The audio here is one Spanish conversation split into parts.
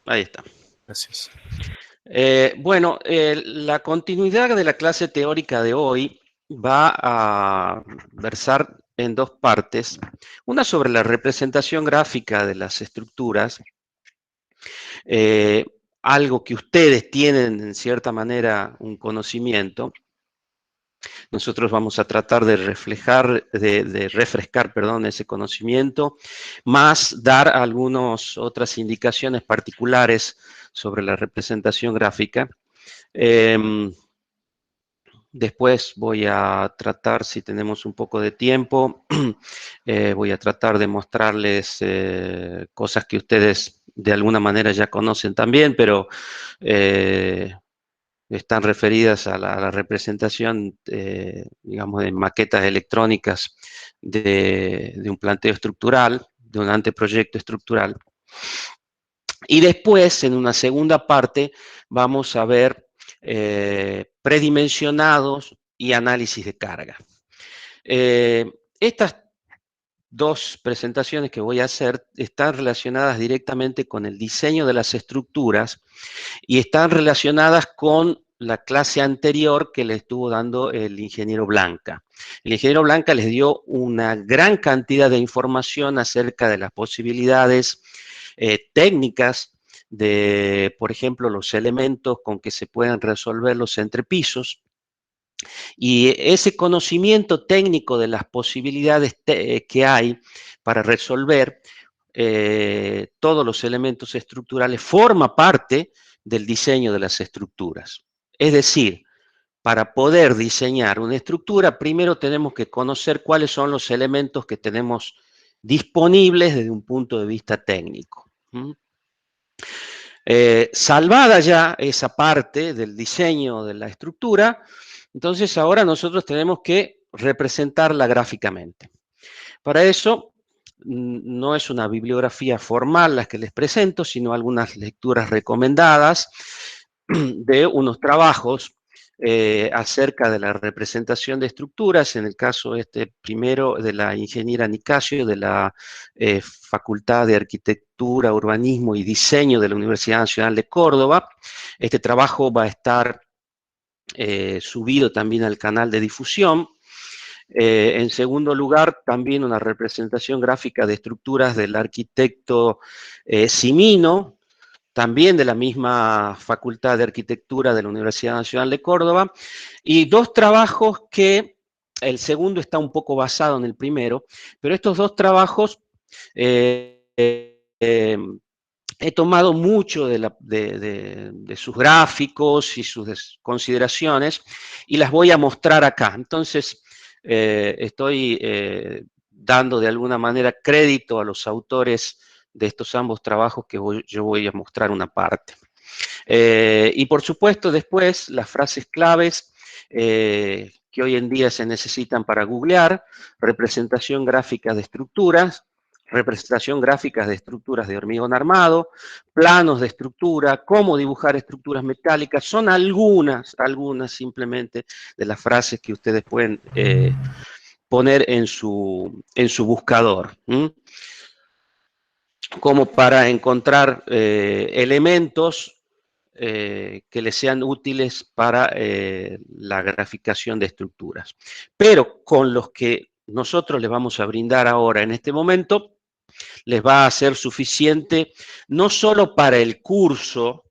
Ahí está. Gracias. Bueno, la continuidad de la clase teórica de hoy va a versar en dos partes. Una sobre la representación gráfica de las estructuras, algo que ustedes tienen en cierta manera un conocimiento. Nosotros vamos a tratar de refrescar, perdón, ese conocimiento, más dar algunas otras indicaciones particulares sobre la representación gráfica. Después voy a tratar, si tenemos un poco de tiempo, voy a tratar de mostrarles cosas que ustedes de alguna manera ya conocen también, pero están referidas a la representación, digamos, de maquetas electrónicas de un planteo estructural, de un anteproyecto estructural. Y después, en una segunda parte, vamos a ver predimensionados y análisis de carga. Estas dos presentaciones que voy a hacer están relacionadas directamente con el diseño de las estructuras y están relacionadas con la clase anterior que le estuvo dando el ingeniero Blanca. El ingeniero Blanca les dio una gran cantidad de información acerca de las posibilidades técnicas de, por ejemplo, los elementos con que se pueden resolver los entrepisos. Y ese conocimiento técnico de las posibilidades que hay para resolver todos los elementos estructurales forma parte del diseño de las estructuras. Es decir, para poder diseñar una estructura, primero tenemos que conocer cuáles son los elementos que tenemos disponibles desde un punto de vista técnico. Salvada ya esa parte del diseño de la estructura, entonces ahora nosotros tenemos que representarla gráficamente. Para eso no es una bibliografía formal la que les presento, sino algunas lecturas recomendadas de unos trabajos acerca de la representación de estructuras, en el caso primero de la ingeniera Nicasio, de la Facultad de Arquitectura, Urbanismo y Diseño de la Universidad Nacional de Córdoba. Este trabajo va a estar subido también al canal de difusión. En segundo lugar, también una representación gráfica de estructuras del arquitecto Cimino, también de la misma Facultad de Arquitectura de la Universidad Nacional de Córdoba, y dos trabajos que el segundo está un poco basado en el primero, pero estos dos trabajos he tomado mucho de sus gráficos y sus consideraciones y las voy a mostrar acá. Entonces, estoy dando de alguna manera crédito a los autores de estos ambos trabajos que yo voy a mostrar una parte. Y por supuesto, después, las frases claves que hoy en día se necesitan para googlear: representación gráfica de estructuras, representación gráfica de estructuras de hormigón armado, planos de estructura, cómo dibujar estructuras metálicas. Son algunas simplemente de las frases que ustedes pueden poner en su buscador, como para encontrar elementos que les sean útiles para la graficación de estructuras. Pero con los que nosotros les vamos a brindar ahora en este momento, les va a ser suficiente no solo para el curso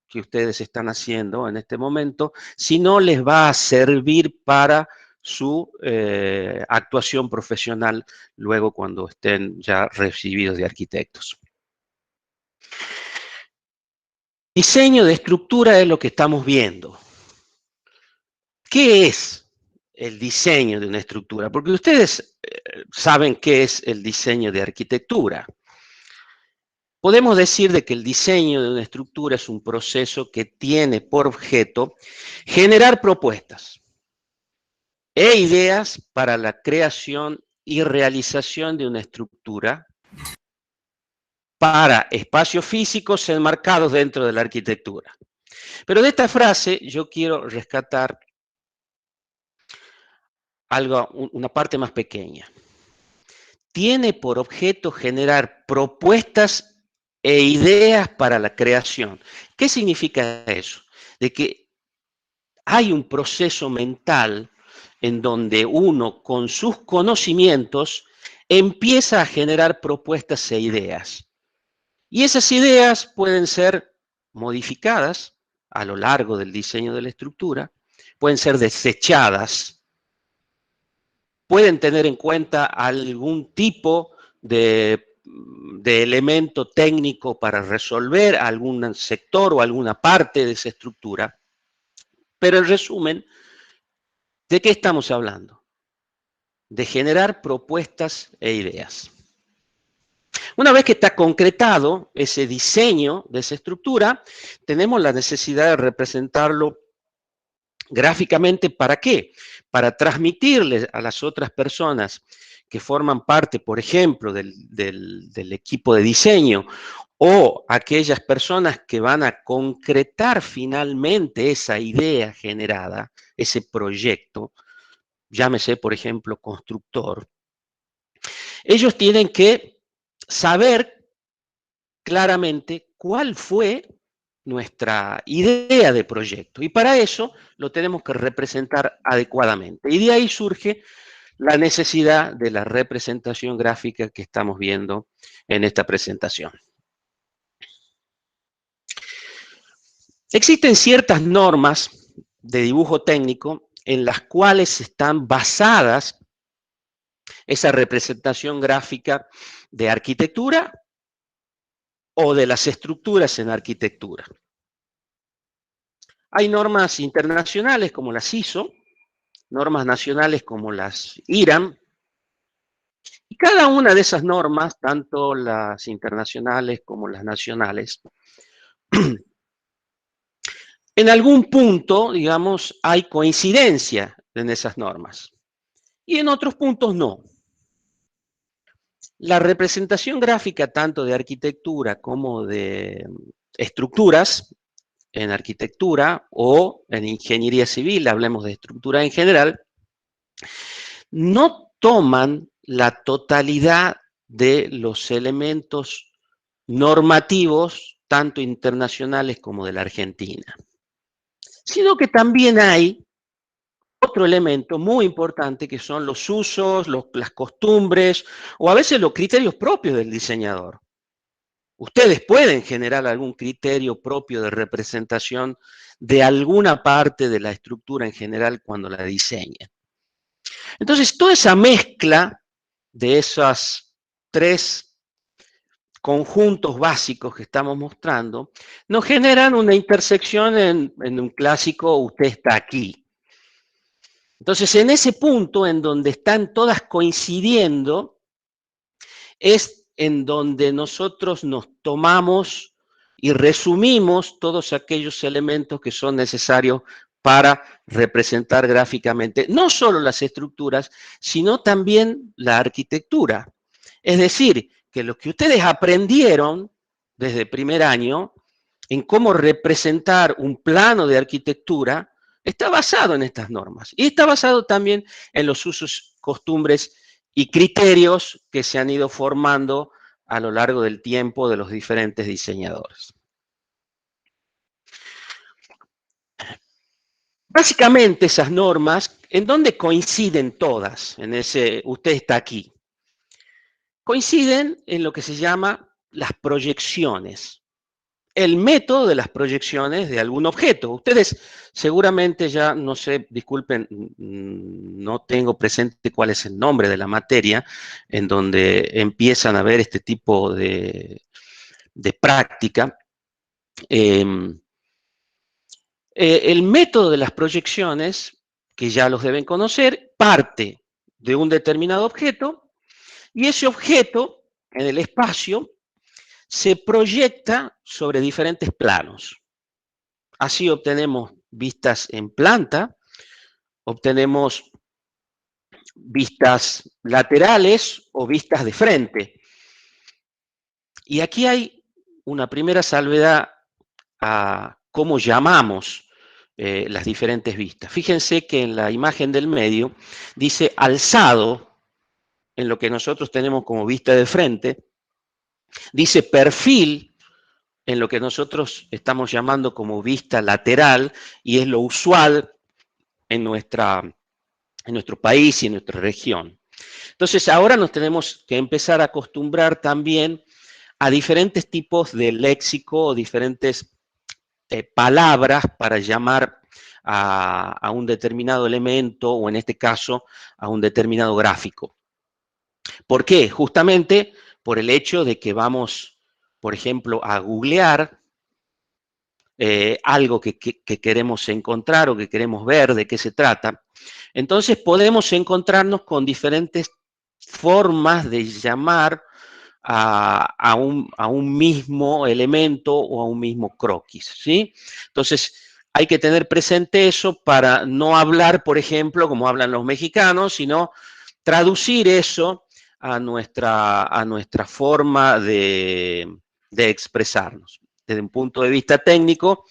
que ustedes están haciendo en este momento, sino les va a servir para su actuación profesional luego cuando estén ya recibidos de arquitectos. Diseño de estructura es lo que estamos viendo. ¿Qué es el diseño de una estructura? Porque ustedes saben qué es el diseño de arquitectura. Podemos decir de que el diseño de una estructura es un proceso que tiene por objeto generar propuestas e ideas para la creación y realización de una estructura para espacios físicos enmarcados dentro de la arquitectura. Pero de esta frase yo quiero rescatar una parte más pequeña. Tiene por objeto generar propuestas e ideas para la creación. ¿Qué significa eso? De que hay un proceso mental en donde uno, con sus conocimientos, empieza a generar propuestas e ideas. Y esas ideas pueden ser modificadas a lo largo del diseño de la estructura, pueden ser desechadas, pueden tener en cuenta algún tipo de elemento técnico para resolver algún sector o alguna parte de esa estructura. Pero en resumen, ¿de qué estamos hablando? De generar propuestas e ideas. Una vez que está concretado ese diseño de esa estructura, tenemos la necesidad de representarlo gráficamente. ¿Para qué? Para transmitirle a las otras personas que forman parte, por ejemplo, del equipo de diseño, o aquellas personas que van a concretar finalmente esa idea generada, ese proyecto, llámese, por ejemplo, constructor, ellos tienen que saber claramente cuál fue nuestra idea de proyecto. Y para eso lo tenemos que representar adecuadamente. Y de ahí surge la necesidad de la representación gráfica que estamos viendo en esta presentación. Existen ciertas normas de dibujo técnico en las cuales están basadas esa representación gráfica de arquitectura o de las estructuras en arquitectura. Hay normas internacionales como las ISO, normas nacionales como las IRAM, y cada una de esas normas, tanto las internacionales como las nacionales, en algún punto, digamos, hay coincidencia en esas normas, y en otros puntos no. La representación gráfica tanto de arquitectura como de estructuras, en arquitectura o en ingeniería civil, hablemos de estructura en general, no toman la totalidad de los elementos normativos, tanto internacionales como de la Argentina, sino que también hay otro elemento muy importante que son los usos, las costumbres o a veces los criterios propios del diseñador. Ustedes pueden generar algún criterio propio de representación de alguna parte de la estructura en general cuando la diseñan. Entonces, toda esa mezcla de esos tres conjuntos básicos que estamos mostrando nos generan una intersección en un clásico "usted está aquí". Entonces, en ese punto en donde están todas coincidiendo, es en donde nosotros nos tomamos y resumimos todos aquellos elementos que son necesarios para representar gráficamente no solo las estructuras, sino también la arquitectura. Es decir, que lo que ustedes aprendieron desde primer año en cómo representar un plano de arquitectura está basado en estas normas y está basado también en los usos, costumbres y criterios que se han ido formando a lo largo del tiempo de los diferentes diseñadores. Básicamente esas normas, ¿en dónde coinciden todas? En ese, usted está aquí. Coinciden en lo que se llama las proyecciones. El método de las proyecciones de algún objeto. Ustedes seguramente ya, no sé, disculpen, no tengo presente cuál es el nombre de la materia en donde empiezan a ver este tipo de práctica. El método de las proyecciones, que ya los deben conocer, parte de un determinado objeto y ese objeto en el espacio se proyecta sobre diferentes planos. Así obtenemos vistas en planta, obtenemos vistas laterales o vistas de frente. Y aquí hay una primera salvedad a cómo llamamos las diferentes vistas. Fíjense que en la imagen del medio dice alzado, en lo que nosotros tenemos como vista de frente, dice perfil en lo que nosotros estamos llamando como vista lateral, y es lo usual en nuestro país y en nuestra región. Entonces, ahora nos tenemos que empezar a acostumbrar también a diferentes tipos de léxico o diferentes palabras para llamar a un determinado elemento, o en este caso, a un determinado gráfico. ¿Por qué? Justamente por el hecho de que vamos, por ejemplo, a googlear algo que queremos encontrar o que queremos ver, de qué se trata. Entonces podemos encontrarnos con diferentes formas de llamar a un mismo elemento o a un mismo croquis, ¿sí? Entonces, hay que tener presente eso para no hablar, por ejemplo, como hablan los mexicanos, sino traducir eso a nuestra forma de expresarnos, desde un punto de vista técnico,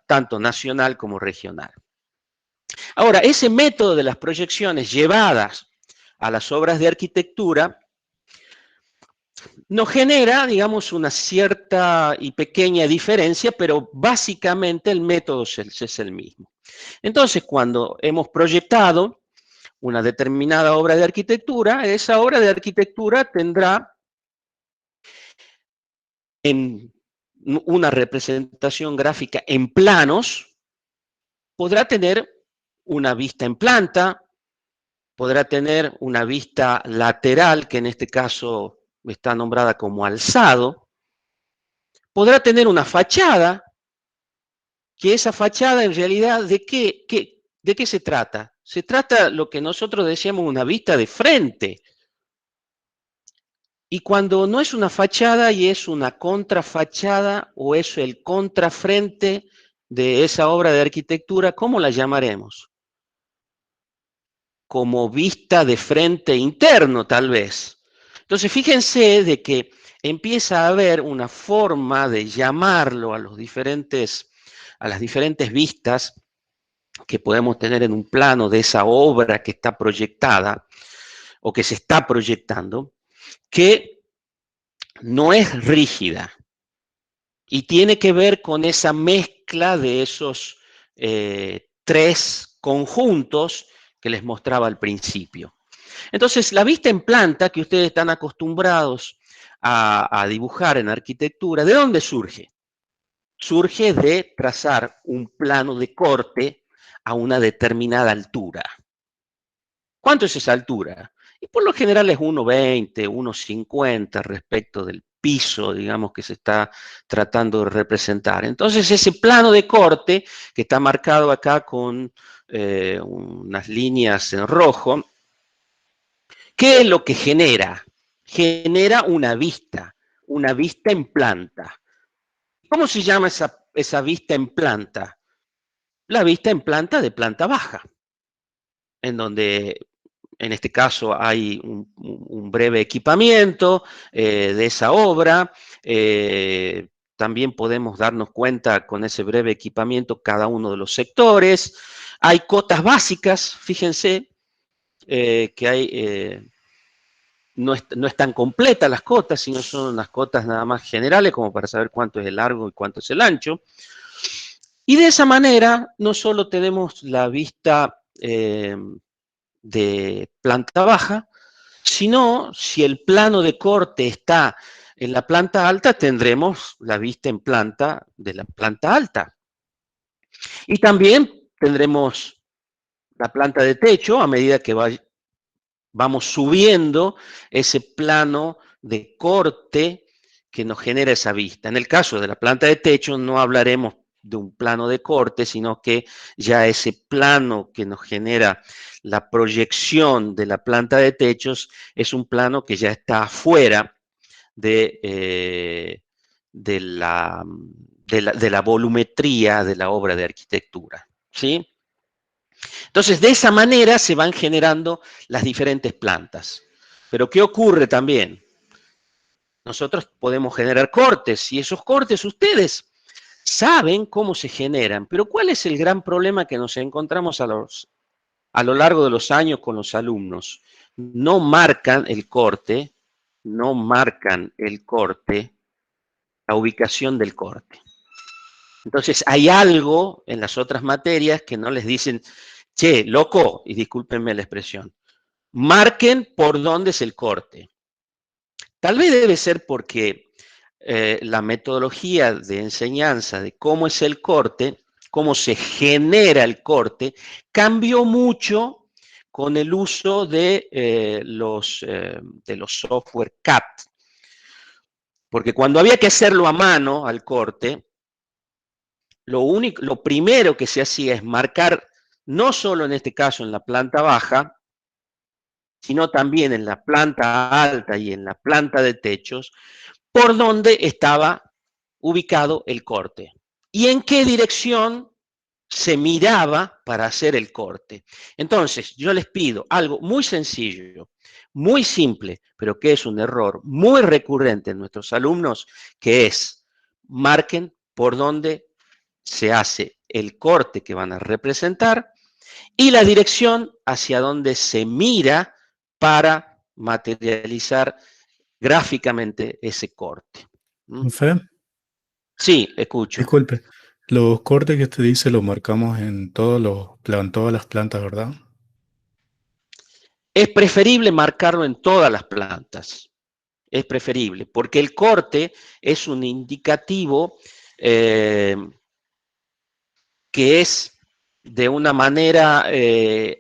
tanto nacional como regional. Ahora, ese método de las proyecciones llevadas a las obras de arquitectura nos genera, digamos, una cierta y pequeña diferencia, pero básicamente el método es el mismo. Entonces, cuando hemos proyectado una determinada obra de arquitectura, esa obra de arquitectura tendrá en una representación gráfica en planos, podrá tener una vista en planta, podrá tener una vista lateral, que en este caso está nombrada como alzado, podrá tener una fachada, que esa fachada en realidad, ¿de qué se trata? Se trata lo que nosotros decíamos una vista de frente. Y cuando no es una fachada y es una contrafachada o es el contrafrente de esa obra de arquitectura, ¿cómo la llamaremos? Como vista de frente interno, tal vez. Entonces, fíjense de que empieza a haber una forma de llamarlo a las diferentes vistas que podemos tener en un plano de esa obra que está proyectada o que se está proyectando, que no es rígida y tiene que ver con esa mezcla de esos tres conjuntos que les mostraba al principio. Entonces, la vista en planta que ustedes están acostumbrados a dibujar en arquitectura, ¿de dónde surge? Surge de trazar un plano de corte a una determinada altura. ¿Cuánto es esa altura? Y por lo general es 1,20, 1,50 respecto del piso, digamos, que se está tratando de representar. Entonces, ese plano de corte, que está marcado acá con unas líneas en rojo, ¿qué es lo que genera? Genera una vista en planta. ¿Cómo se llama esa vista en planta? La vista en planta de planta baja, en donde en este caso hay un breve equipamiento de esa obra. También podemos darnos cuenta con ese breve equipamiento cada uno de los sectores. Hay cotas básicas, fíjense que hay... no están completas las cotas, sino son unas cotas nada más generales, como para saber cuánto es el largo y cuánto es el ancho. Y de esa manera, no solo tenemos la vista de planta baja, sino si el plano de corte está en la planta alta, tendremos la vista en planta de la planta alta. Y también tendremos la planta de techo a medida que vamos subiendo ese plano de corte que nos genera esa vista. En el caso de la planta de techo no hablaremos de un plano de corte, sino que ya ese plano que nos genera la proyección de la planta de techos es un plano que ya está afuera de la volumetría de la obra de arquitectura, ¿sí? Entonces, de esa manera se van generando las diferentes plantas. Pero ¿qué ocurre también? Nosotros podemos generar cortes y esos cortes ustedes saben cómo se generan, pero ¿cuál es el gran problema que nos encontramos a lo largo de los años con los alumnos? No marcan el corte, la ubicación del corte. Entonces, hay algo en las otras materias que no les dicen, che, loco, y discúlpenme la expresión, marquen por dónde es el corte. Tal vez debe ser porque la metodología de enseñanza de cómo es el corte, cómo se genera el corte, cambió mucho con el uso de los software CAD. Porque cuando había que hacerlo a mano al corte, lo primero que se hacía es marcar, no solo en este caso en la planta baja, sino también en la planta alta y en la planta de techos, por donde estaba ubicado el corte y en qué dirección se miraba para hacer el corte. Entonces, yo les pido algo muy sencillo, muy simple, pero que es un error muy recurrente en nuestros alumnos, que es marquen por dónde se hace el corte que van a representar y la dirección hacia donde se mira para materializar gráficamente ese corte. ¿Mm? Fede, Sí, escucho. disculpe, los cortes que usted dice los marcamos en en todas las plantas, ¿verdad? Es preferible marcarlo en todas las plantas. Es preferible, porque el corte es un indicativo eh, que es de una manera,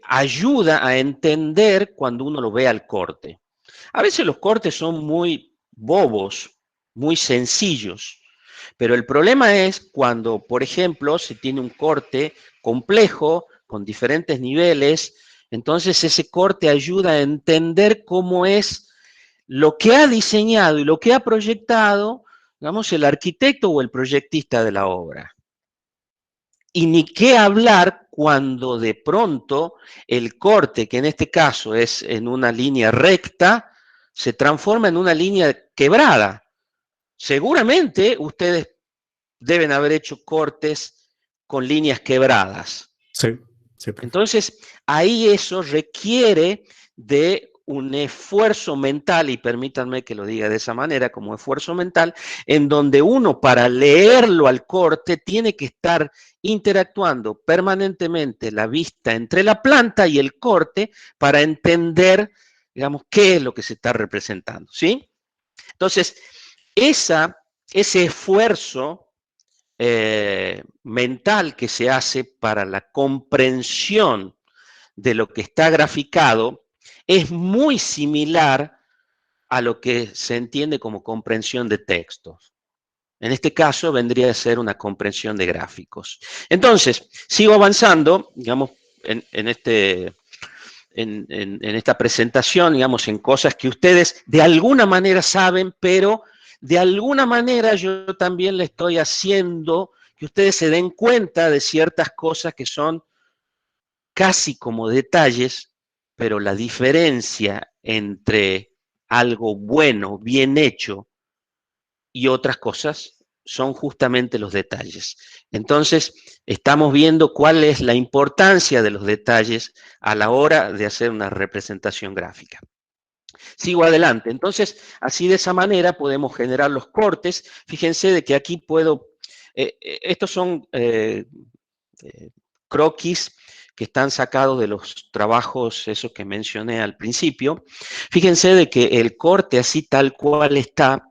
ayuda a entender cuando uno lo ve al corte. A veces los cortes son muy bobos, muy sencillos, pero el problema es cuando, por ejemplo, se tiene un corte complejo, con diferentes niveles, entonces ese corte ayuda a entender cómo es lo que ha diseñado y lo que ha proyectado, digamos, el arquitecto o el proyectista de la obra. Y ni qué hablar cuando de pronto el corte, que en este caso es en una línea recta, se transforma en una línea quebrada. Seguramente ustedes deben haber hecho cortes con líneas quebradas. Sí, sí, profe. Entonces, ahí eso requiere de un esfuerzo mental, y permítanme que lo diga de esa manera, como esfuerzo mental, en donde uno para leerlo al corte tiene que estar interactuando permanentemente la vista entre la planta y el corte para entender, digamos, qué es lo que se está representando, ¿sí? Entonces, ese esfuerzo mental que se hace para la comprensión de lo que está graficado es muy similar a lo que se entiende como comprensión de textos. En este caso vendría a ser una comprensión de gráficos. Entonces, sigo avanzando, digamos, en esta presentación, digamos, en cosas que ustedes de alguna manera saben, pero de alguna manera yo también le estoy haciendo que ustedes se den cuenta de ciertas cosas que son casi como detalles, pero la diferencia entre algo bueno, bien hecho, y otras cosas son justamente los detalles. Entonces, estamos viendo cuál es la importancia de los detalles a la hora de hacer una representación gráfica. Sigo adelante. Entonces, así de esa manera podemos generar los cortes. Fíjense de que aquí puedo, estos son croquis que están sacados de los trabajos, esos que mencioné al principio. Fíjense de que el corte así tal cual está,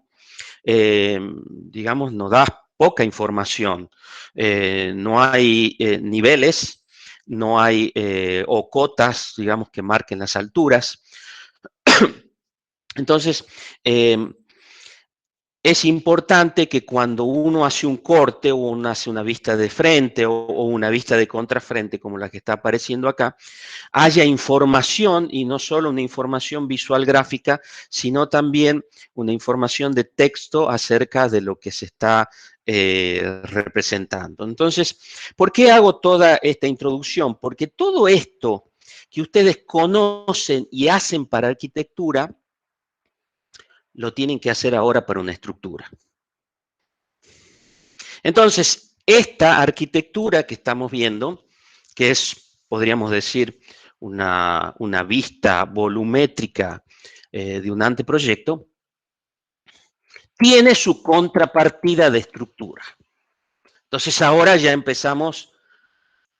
digamos, nos da poca información. No hay niveles, no hay o cotas, digamos, que marquen las alturas. Entonces, es importante que cuando uno hace un corte o uno hace una vista de frente o una vista de contrafrente, como la que está apareciendo acá, haya información y no solo una información visual gráfica, sino también una información de texto acerca de lo que se está representando. Entonces, ¿por qué hago toda esta introducción? Porque todo esto que ustedes conocen y hacen para arquitectura, lo tienen que hacer ahora para una estructura. Entonces, esta arquitectura que estamos viendo, que es, podríamos decir, una vista volumétrica de un anteproyecto, tiene su contrapartida de estructura. Entonces ahora ya empezamos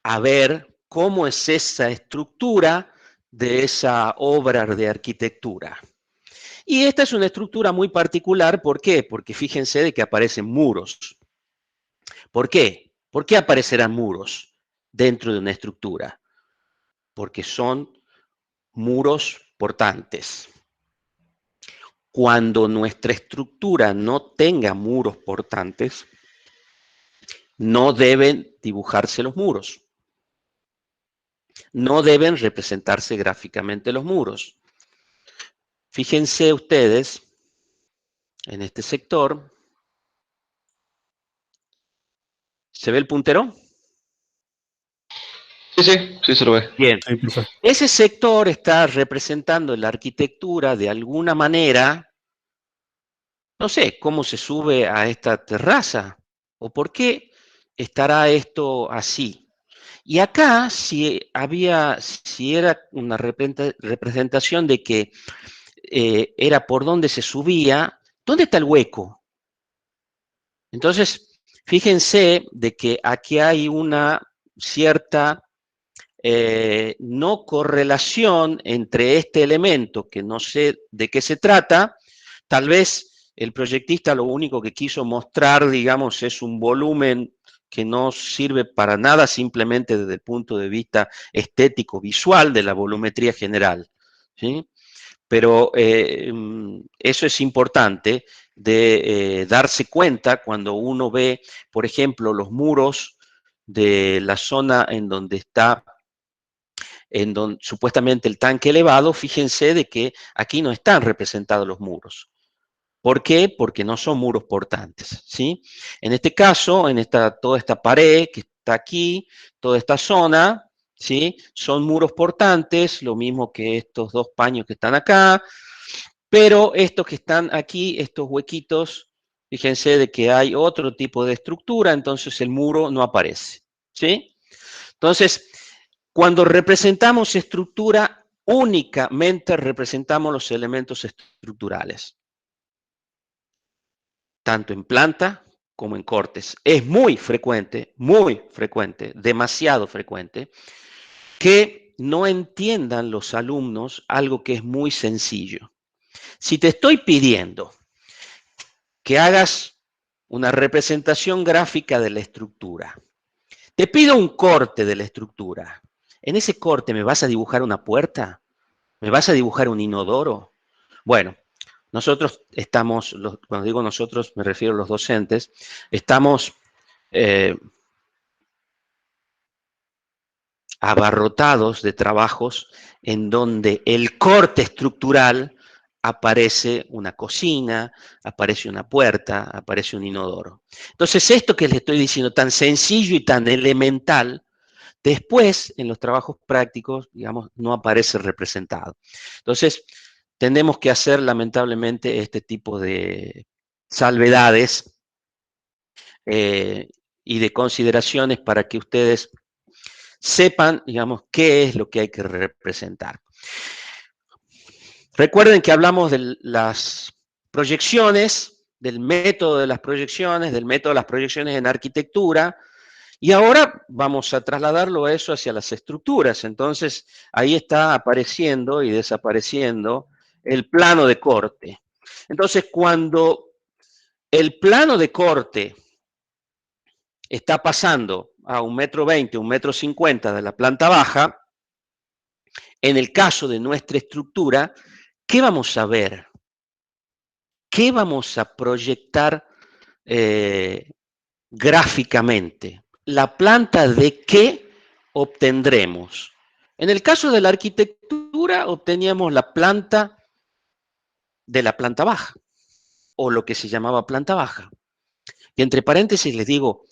a ver cómo es esa estructura de esa obra de arquitectura. Y esta es una estructura muy particular, ¿por qué? Porque fíjense de que aparecen muros. ¿Por qué? ¿Por qué aparecerán muros dentro de una estructura? Porque son muros portantes. Cuando nuestra estructura no tenga muros portantes, no deben dibujarse los muros. No deben representarse gráficamente los muros. Fíjense ustedes en este sector. ¿Se ve el puntero? Sí, se lo ve. Bien. Sí, profe. Ese sector está representando la arquitectura de alguna manera. No sé cómo se sube a esta terraza o por qué estará esto así. Y acá, si era una representación de que era por donde se subía, ¿dónde está el hueco? Entonces, fíjense de que aquí hay una cierta no correlación entre este elemento, que no sé de qué se trata. Tal vez el proyectista lo único que quiso mostrar, digamos, es un volumen que no sirve para nada, simplemente desde el punto de vista estético, visual de la volumetría general, ¿sí? Pero eso es importante de darse cuenta cuando uno ve, por ejemplo, los muros de la zona en donde está supuestamente el tanque elevado. Fíjense de que aquí no están representados los muros. ¿Por qué? Porque no son muros portantes, ¿sí? En este caso, toda esta pared que está aquí, toda esta zona, ¿sí? Son muros portantes, lo mismo que estos dos paños que están acá, pero estos que están aquí, estos huequitos, fíjense de que hay otro tipo de estructura, entonces el muro no aparece, ¿sí? Entonces, cuando representamos estructura, únicamente representamos los elementos estructurales, tanto en planta como en cortes. Es muy frecuente, demasiado frecuente, que no entiendan los alumnos algo que es muy sencillo. Si te estoy pidiendo que hagas una representación gráfica de la estructura, te pido un corte de la estructura. ¿En ese corte me vas a dibujar una puerta? ¿Me vas a dibujar un inodoro? Bueno, nosotros estamos, cuando digo nosotros me refiero a los docentes, estamos abarrotados de trabajos en donde el corte estructural aparece una cocina, aparece una puerta, aparece un inodoro. Entonces, esto que les estoy diciendo, tan sencillo y tan elemental, después, en los trabajos prácticos, digamos, no aparece representado. Entonces, tenemos que hacer, lamentablemente, este tipo de salvedades y de consideraciones para que ustedes sepan, digamos, qué es lo que hay que representar. Recuerden que hablamos de las proyecciones, del método de las proyecciones, en arquitectura, y ahora vamos a trasladarlo eso hacia las estructuras. Entonces, ahí está apareciendo y desapareciendo el plano de corte. Entonces, cuando el plano de corte está pasando a 1,20 m, 1,50 m de la planta baja, en el caso de nuestra estructura, ¿qué vamos a ver? ¿Qué vamos a proyectar gráficamente? ¿La planta de qué obtendremos? En el caso de la arquitectura, obteníamos la planta de la planta baja, o lo que se llamaba planta baja. Y entre paréntesis les digo,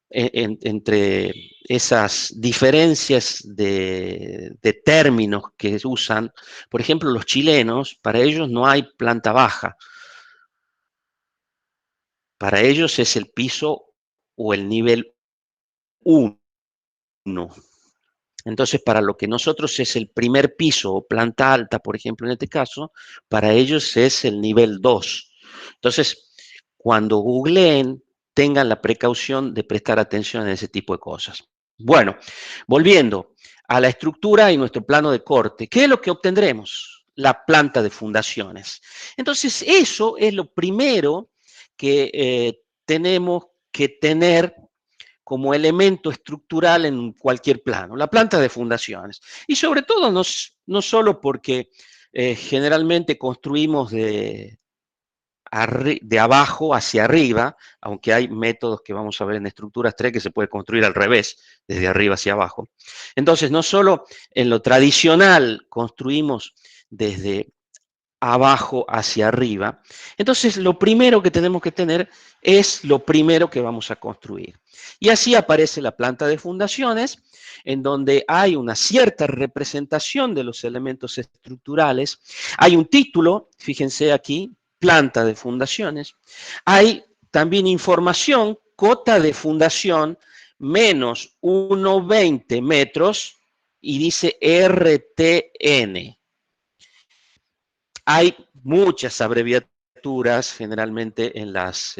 entre esas diferencias de términos que usan, por ejemplo, los chilenos, para ellos no hay planta baja. Para ellos es el piso o el nivel 1. Entonces, para lo que nosotros es el primer piso o planta alta, por ejemplo, en este caso, para ellos es el nivel 2. Entonces, cuando googleen, tengan la precaución de prestar atención a ese tipo de cosas. Bueno, volviendo a la estructura y nuestro plano de corte, ¿qué es lo que obtendremos? La planta de fundaciones. Entonces, eso es lo primero que tenemos que tener como elemento estructural en cualquier plano, la planta de fundaciones. Y sobre todo, no solo porque generalmente construimos de abajo hacia arriba, aunque hay métodos que vamos a ver en estructuras 3 que se puede construir al revés, desde arriba hacia abajo. Entonces, no solo en lo tradicional construimos desde abajo hacia arriba, entonces lo primero que tenemos que tener es lo primero que vamos a construir. Y así aparece la planta de fundaciones, en donde hay una cierta representación de los elementos estructurales. Hay un título, fíjense aquí, planta de fundaciones. Hay también información, cota de fundación, menos 1,20 metros, y dice RTN. Hay muchas abreviaturas generalmente en las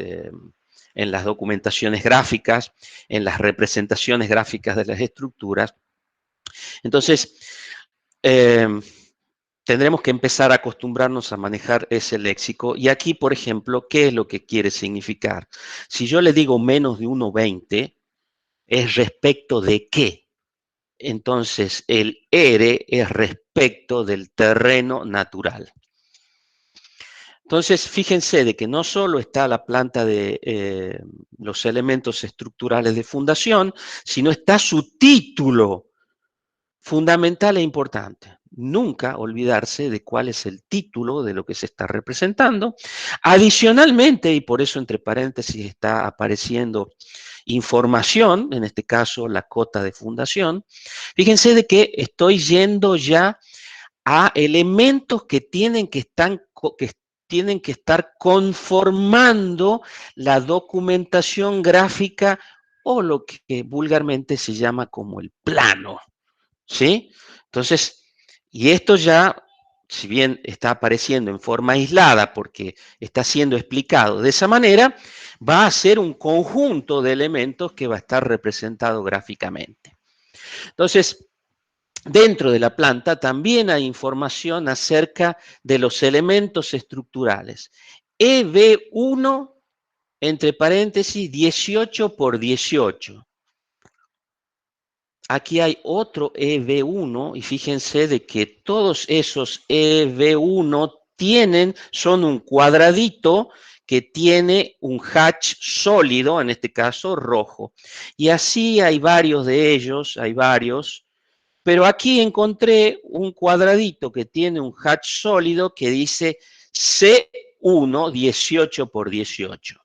documentaciones gráficas, en las representaciones gráficas de las estructuras. Entonces, eh, tendremos que empezar a acostumbrarnos a manejar ese léxico. Y aquí, por ejemplo, ¿qué es lo que quiere significar? Si yo le digo menos de 1,20, ¿es respecto de qué? Entonces, el R es respecto del terreno natural. Entonces, fíjense de que no solo está la planta de los elementos estructurales de fundación, sino está su título fundamental e importante. Nunca olvidarse de cuál es el título de lo que se está representando. Adicionalmente, y por eso entre paréntesis está apareciendo información, en este caso la cota de fundación, fíjense de que estoy yendo ya a elementos que tienen que estar conformando la documentación gráfica o lo que vulgarmente se llama como el plano, ¿sí? Entonces, y esto ya, si bien está apareciendo en forma aislada porque está siendo explicado de esa manera, va a ser un conjunto de elementos que va a estar representado gráficamente. Entonces, dentro de la planta también hay información acerca de los elementos estructurales. EB1, entre paréntesis, 18 por 18. Aquí hay otro EB1 y fíjense de que todos esos EB1 son un cuadradito que tiene un hatch sólido, en este caso rojo. Y así hay varios de ellos, hay varios. Pero aquí encontré un cuadradito que tiene un hatch sólido que dice C1 18 por 18.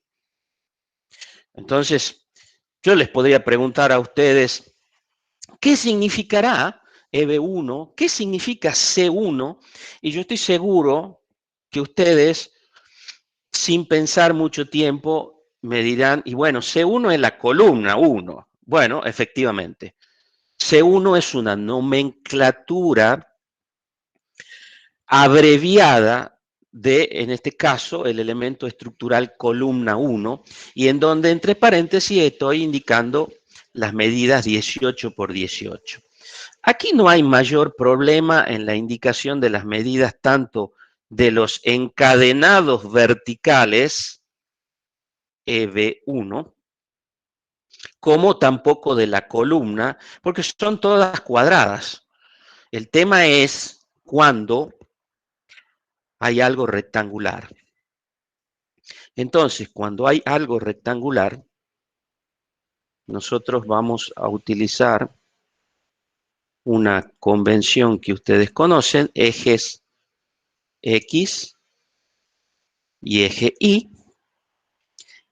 Entonces, yo les podría preguntar a ustedes, ¿qué significará EB1? ¿Qué significa C1? Y yo estoy seguro que ustedes, sin pensar mucho tiempo, me dirán, y bueno, C1 es la columna 1. Bueno, efectivamente. C1 es una nomenclatura abreviada de, en este caso, el elemento estructural columna 1, y en donde, entre paréntesis, estoy indicando las medidas 18 por 18. Aquí no hay mayor problema en la indicación de las medidas tanto de los encadenados verticales, EB1, como tampoco de la columna, porque son todas cuadradas. El tema es cuando hay algo rectangular. Entonces, cuando hay algo rectangular, nosotros vamos a utilizar una convención que ustedes conocen, ejes X y eje Y,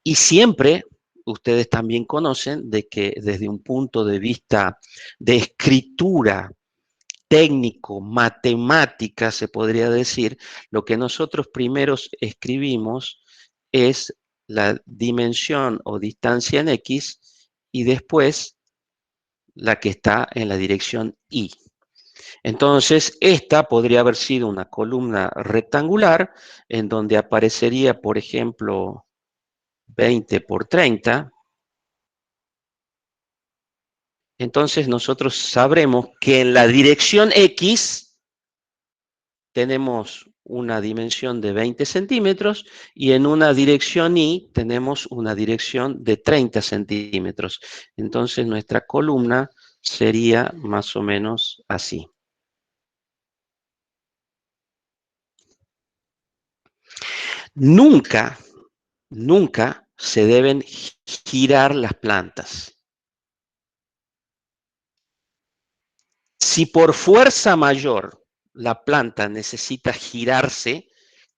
y siempre ustedes también conocen de que desde un punto de vista de escritura técnico, matemática, se podría decir, lo que nosotros primero escribimos es la dimensión o distancia en X y después la que está en la dirección Y. Entonces, esta podría haber sido una columna rectangular en donde aparecería, por ejemplo, 20 por 30, entonces nosotros sabremos que en la dirección X tenemos una dimensión de 20 centímetros y en una dirección Y tenemos una dirección de 30 centímetros. Entonces nuestra columna sería más o menos así. Nunca, nunca se deben girar las plantas. Si por fuerza mayor la planta necesita girarse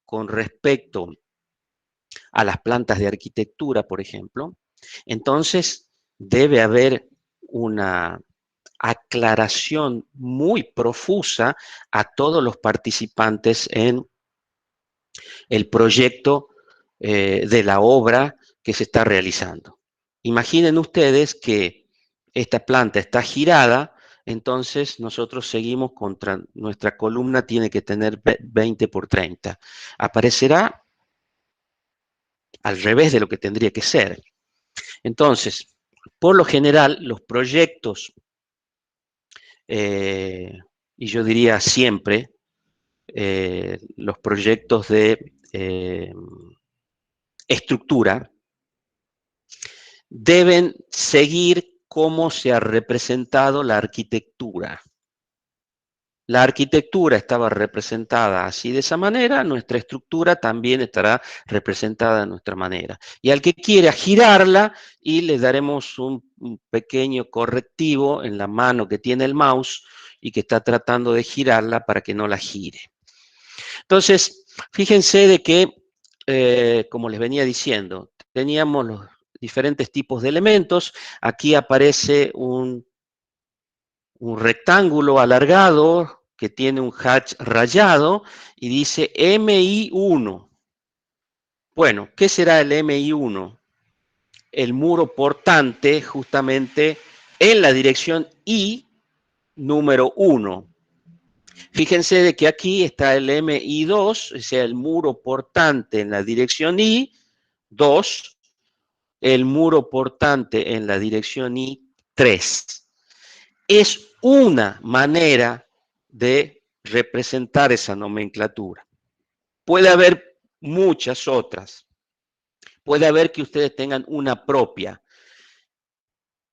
con respecto a las plantas de arquitectura, por ejemplo, entonces debe haber una aclaración muy profusa a todos los participantes en el proyecto de la obra que se está realizando. Imaginen ustedes que esta planta está girada, entonces nosotros seguimos contra nuestra columna, tiene que tener 20 por 30. Aparecerá al revés de lo que tendría que ser. Entonces, por lo general, los proyectos, y yo diría siempre, los proyectos de estructura, deben seguir cómo se ha representado la arquitectura. La arquitectura estaba representada así de esa manera, nuestra estructura también estará representada de nuestra manera. Y al que quiera girarla, y le daremos un pequeño correctivo en la mano que tiene el mouse y que está tratando de girarla para que no la gire. Entonces, fíjense de que, como les venía diciendo, teníamos los diferentes tipos de elementos. Aquí aparece un rectángulo alargado que tiene un hatch rayado y dice MI1. Bueno, ¿qué será el MI1? El muro portante justamente en la dirección I número 1. Fíjense de que aquí está el MI2, o sea, el muro portante en la dirección I2, el muro portante en la dirección I3. Es una manera de representar esa nomenclatura. Puede haber muchas otras. Puede haber que ustedes tengan una propia.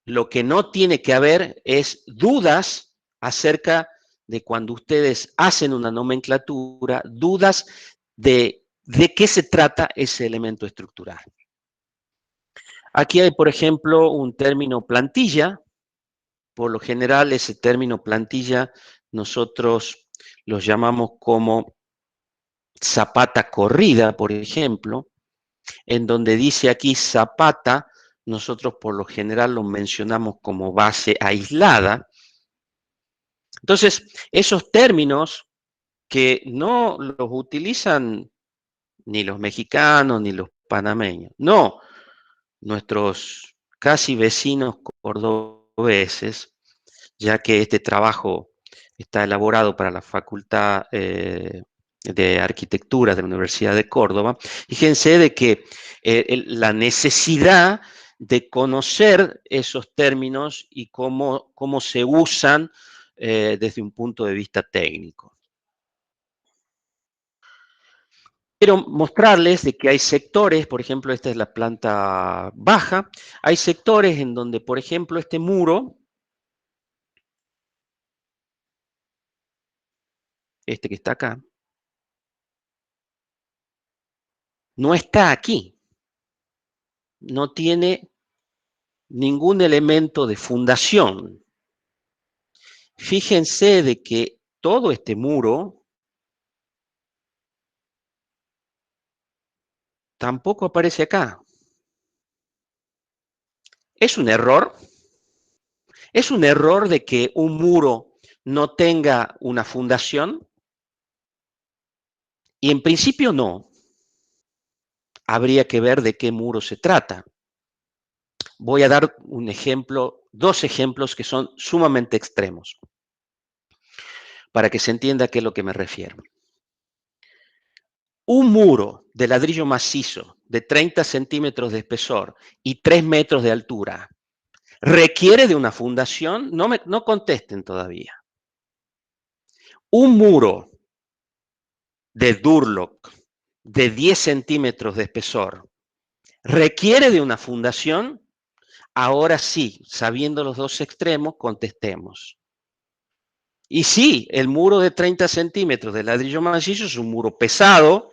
Lo que no tiene que haber es dudas acerca de cuando ustedes hacen una nomenclatura, dudas de qué se trata ese elemento estructural. Aquí hay, por ejemplo, un término plantilla. Por lo general, ese término plantilla nosotros los llamamos como zapata corrida, por ejemplo, en donde dice aquí zapata, nosotros por lo general lo mencionamos como base aislada. Entonces, esos términos que no los utilizan ni los mexicanos ni los panameños, no, nuestros casi vecinos cordobeses, ya que este trabajo está elaborado para la Facultad de Arquitectura de la Universidad de Córdoba. Fíjense de que la necesidad de conocer esos términos y cómo se usan desde un punto de vista técnico. Quiero mostrarles de que hay sectores, por ejemplo, esta es la planta baja, hay sectores en donde, por ejemplo, este muro, este que está acá, no está aquí. No tiene ningún elemento de fundación. Fíjense de que todo este muro tampoco aparece acá. ¿Es un error? ¿Es un error de que un muro no tenga una fundación? Y en principio no. Habría que ver de qué muro se trata. Voy a dar un ejemplo, dos ejemplos que son sumamente extremos, para que se entienda a qué es lo que me refiero. un muro de ladrillo macizo de 30 centímetros de espesor y 3 metros de altura requiere de una fundación, no contesten todavía. Un muro de Durlock de 10 centímetros de espesor requiere de una fundación. Ahora sí, sabiendo los dos extremos, contestemos. Y sí, el muro de 30 centímetros de ladrillo macizo es un muro pesado,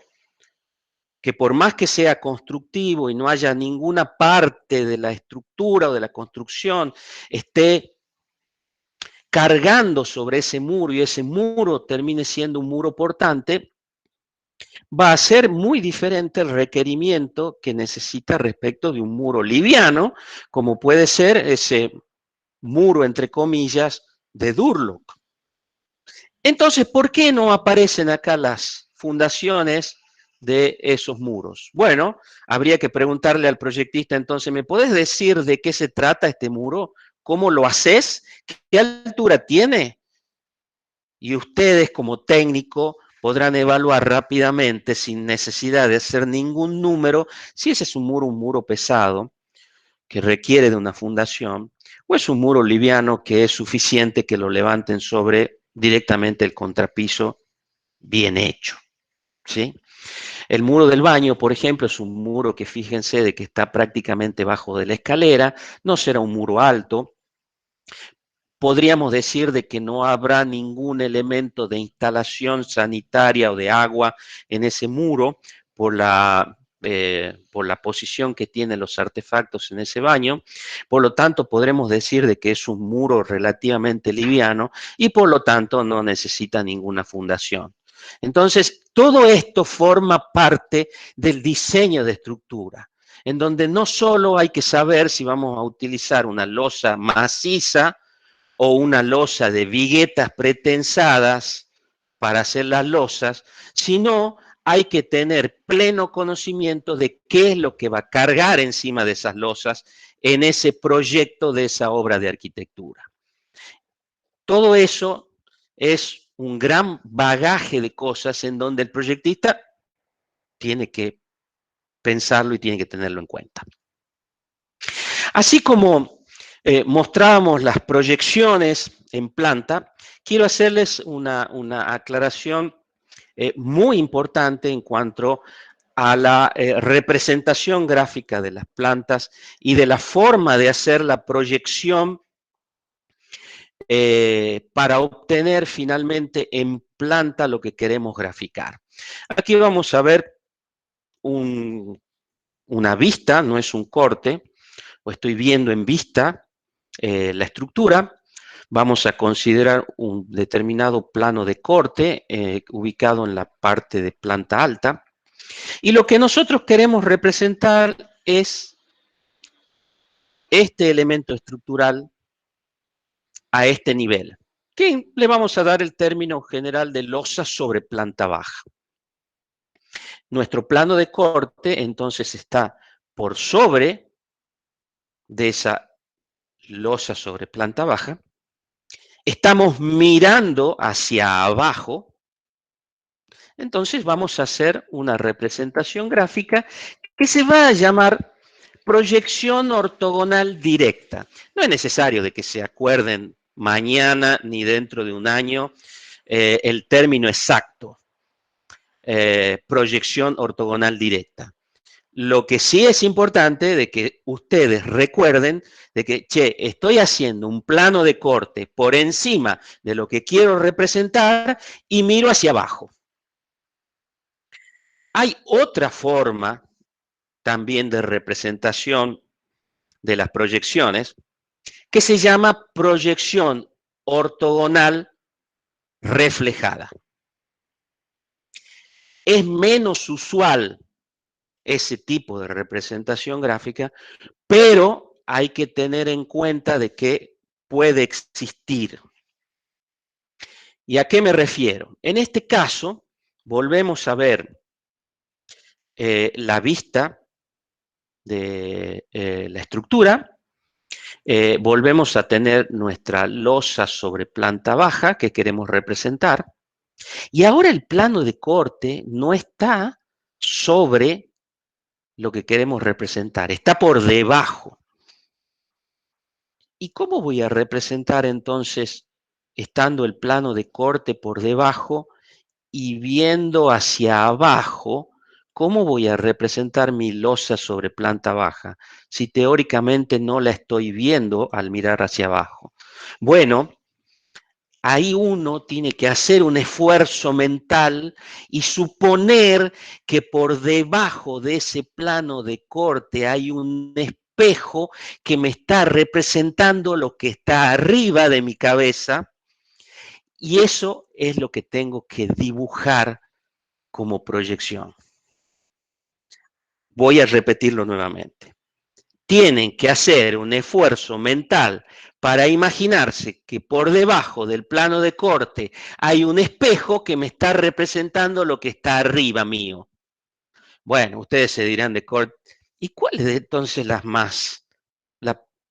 que por más que sea constructivo y no haya ninguna parte de la estructura o de la construcción esté cargando sobre ese muro y ese muro termine siendo un muro portante, va a ser muy diferente el requerimiento que necesita respecto de un muro liviano, como puede ser ese muro, entre comillas, de Durlock. Entonces, ¿por qué no aparecen acá las fundaciones de esos muros? Bueno, habría que preguntarle al proyectista, entonces, ¿me podés decir de qué se trata este muro? ¿Cómo lo haces? ¿Qué altura tiene? Y ustedes, como técnico, podrán evaluar rápidamente, sin necesidad de hacer ningún número, si ese es un muro pesado, que requiere de una fundación, o es un muro liviano que es suficiente que lo levanten sobre directamente el contrapiso bien hecho, ¿sí? El muro del baño, por ejemplo, es un muro que fíjense de que está prácticamente bajo de la escalera, no será un muro alto. Podríamos decir de que no habrá ningún elemento de instalación sanitaria o de agua en ese muro por la posición que tienen los artefactos en ese baño. Por lo tanto, podremos decir de que es un muro relativamente liviano y por lo tanto no necesita ninguna fundación. Entonces, todo esto forma parte del diseño de estructura, en donde no solo hay que saber si vamos a utilizar una losa maciza o una losa de viguetas pretensadas para hacer las losas, sino hay que tener pleno conocimiento de qué es lo que va a cargar encima de esas losas en ese proyecto de esa obra de arquitectura. Todo eso es un gran bagaje de cosas en donde el proyectista tiene que pensarlo y tiene que tenerlo en cuenta. Así como mostrábamos las proyecciones en planta, quiero hacerles una aclaración muy importante en cuanto a la representación gráfica de las plantas y de la forma de hacer la proyección para obtener finalmente en planta lo que queremos graficar. Aquí vamos a ver una vista, no es un corte, o estoy viendo en vista la estructura. Vamos a considerar un determinado plano de corte ubicado en la parte de planta alta. Y lo que nosotros queremos representar es este elemento estructural a este nivel, que le vamos a dar el término general de losa sobre planta baja. Nuestro plano de corte entonces está por sobre de esa losa sobre planta baja. Estamos mirando hacia abajo. Entonces vamos a hacer una representación gráfica que se va a llamar proyección ortogonal directa. No es necesario de que se acuerden mañana ni dentro de un año el término exacto, proyección ortogonal directa. Lo que sí es importante de que ustedes recuerden de que, estoy haciendo un plano de corte por encima de lo que quiero representar y miro hacia abajo. Hay otra forma también de representación de las proyecciones que se llama proyección ortogonal reflejada. Es menos usual ese tipo de representación gráfica, pero hay que tener en cuenta de que puede existir. ¿Y a qué me refiero? En este caso, volvemos a ver la vista de la estructura, volvemos a tener nuestra losa sobre planta baja que queremos representar, y ahora el plano de corte no está sobre lo que queremos representar, está por debajo. ¿Y cómo voy a representar entonces, estando el plano de corte por debajo y viendo hacia abajo, cómo voy a representar mi losa sobre planta baja si teóricamente no la estoy viendo al mirar hacia abajo? Bueno, ahí uno tiene que hacer un esfuerzo mental y suponer que por debajo de ese plano de corte hay un espejo que me está representando lo que está arriba de mi cabeza, y eso es lo que tengo que dibujar como proyección. Voy a repetirlo nuevamente. Tienen que hacer un esfuerzo mental para imaginarse que por debajo del plano de corte hay un espejo que me está representando lo que está arriba mío. Bueno, ustedes se dirán de corte, ¿y cuál es entonces la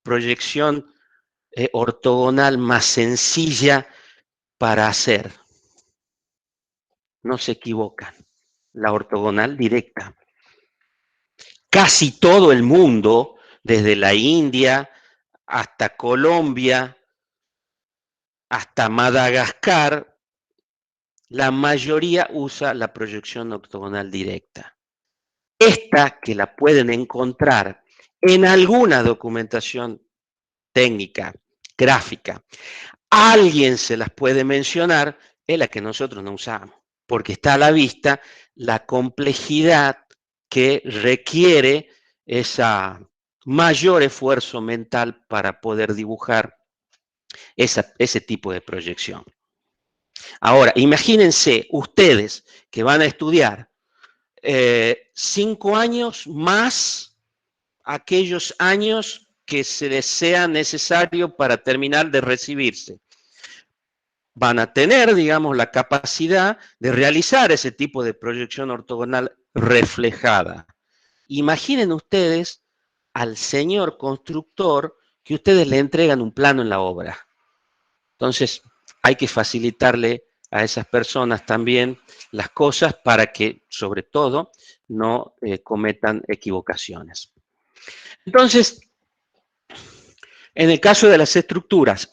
proyección ortogonal más sencilla para hacer? No se equivocan, la ortogonal directa. Casi todo el mundo, desde la India hasta Colombia, hasta Madagascar, la mayoría usa la proyección ortogonal directa. Esta, que la pueden encontrar en alguna documentación técnica, gráfica, alguien se las puede mencionar, es la que nosotros no usamos, porque está a la vista la complejidad que requiere ese mayor esfuerzo mental para poder dibujar ese tipo de proyección. Ahora, imagínense ustedes que van a estudiar 5 años más aquellos años que se les sea necesario para terminar de recibirse. Van a tener, digamos, la capacidad de realizar ese tipo de proyección ortogonal reflejada. Imaginen ustedes al señor constructor que ustedes le entregan un plano en la obra. Entonces, hay que facilitarle a esas personas también las cosas para que, sobre todo, no cometan equivocaciones. Entonces, en el caso de las estructuras,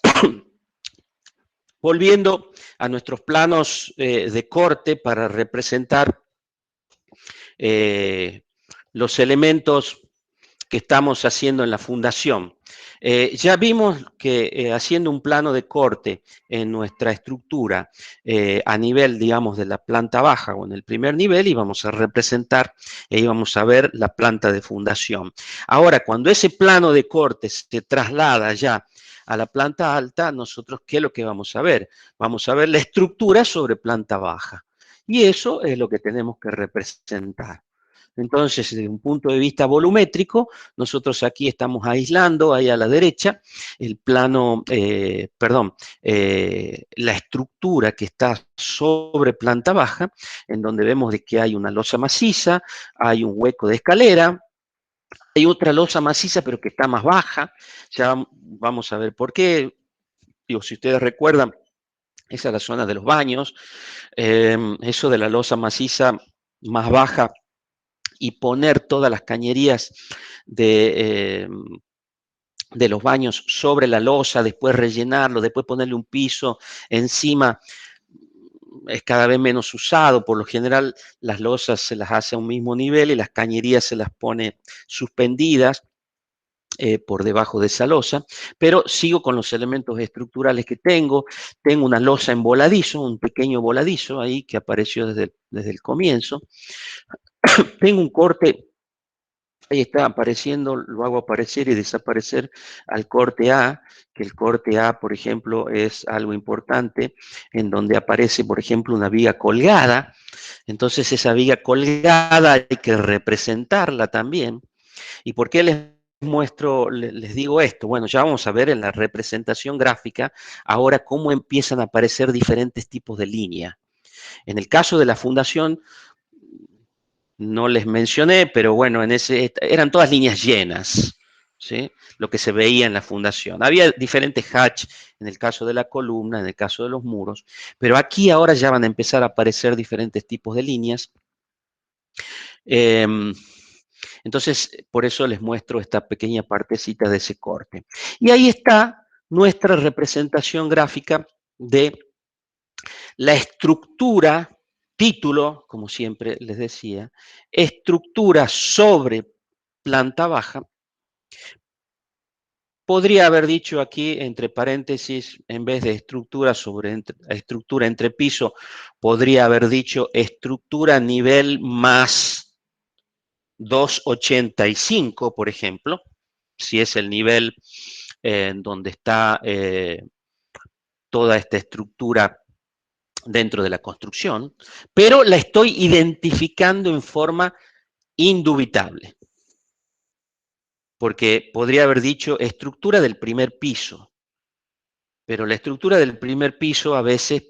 volviendo a nuestros planos de corte para representar los elementos que estamos haciendo en la fundación. Ya vimos que haciendo un plano de corte en nuestra estructura a nivel, digamos, de la planta baja o en el primer nivel, íbamos a representar e íbamos a ver la planta de fundación. Ahora, cuando ese plano de corte se traslada ya a la planta alta, nosotros, ¿qué es lo que vamos a ver? Vamos a ver la estructura sobre planta baja. Y eso es lo que tenemos que representar. Entonces, desde un punto de vista volumétrico, nosotros aquí estamos aislando, ahí a la derecha, el plano, la estructura que está sobre planta baja, en donde vemos de que hay una losa maciza, hay un hueco de escalera, hay otra losa maciza, pero que está más baja. Ya vamos a ver por qué. Digo, si ustedes recuerdan, esa es la zona de los baños. Eso de la losa maciza más baja y poner todas las cañerías de los baños sobre la losa, después rellenarlo, después ponerle un piso encima, es cada vez menos usado. Por lo general, las losas se las hace a un mismo nivel y las cañerías se las pone suspendidas por debajo de esa losa, pero sigo con los elementos estructurales que tengo. Tengo una losa en voladizo, un pequeño voladizo ahí que apareció desde el comienzo. Tengo un corte. Ahí está apareciendo, lo hago aparecer y desaparecer al corte A, que el corte A, por ejemplo, es algo importante, en donde aparece, por ejemplo, una viga colgada. Entonces esa viga colgada hay que representarla también. ¿Y por qué les digo esto? Bueno, ya vamos a ver en la representación gráfica ahora cómo empiezan a aparecer diferentes tipos de línea. En el caso de la fundación, no les mencioné, pero bueno, eran todas líneas llenas, ¿sí? Lo que se veía en la fundación. Había diferentes hatch en el caso de la columna, en el caso de los muros, pero aquí ahora ya van a empezar a aparecer diferentes tipos de líneas Entonces, por eso les muestro esta pequeña partecita de ese corte. Y ahí está nuestra representación gráfica de la estructura, título, como siempre les decía, estructura sobre planta baja. Podría haber dicho aquí, entre paréntesis, en vez de estructura sobre estructura entre piso, podría haber dicho estructura nivel más 285, por ejemplo, si es el nivel donde está toda esta estructura dentro de la construcción, pero la estoy identificando en forma indubitable, porque podría haber dicho estructura del primer piso, pero la estructura del primer piso a veces,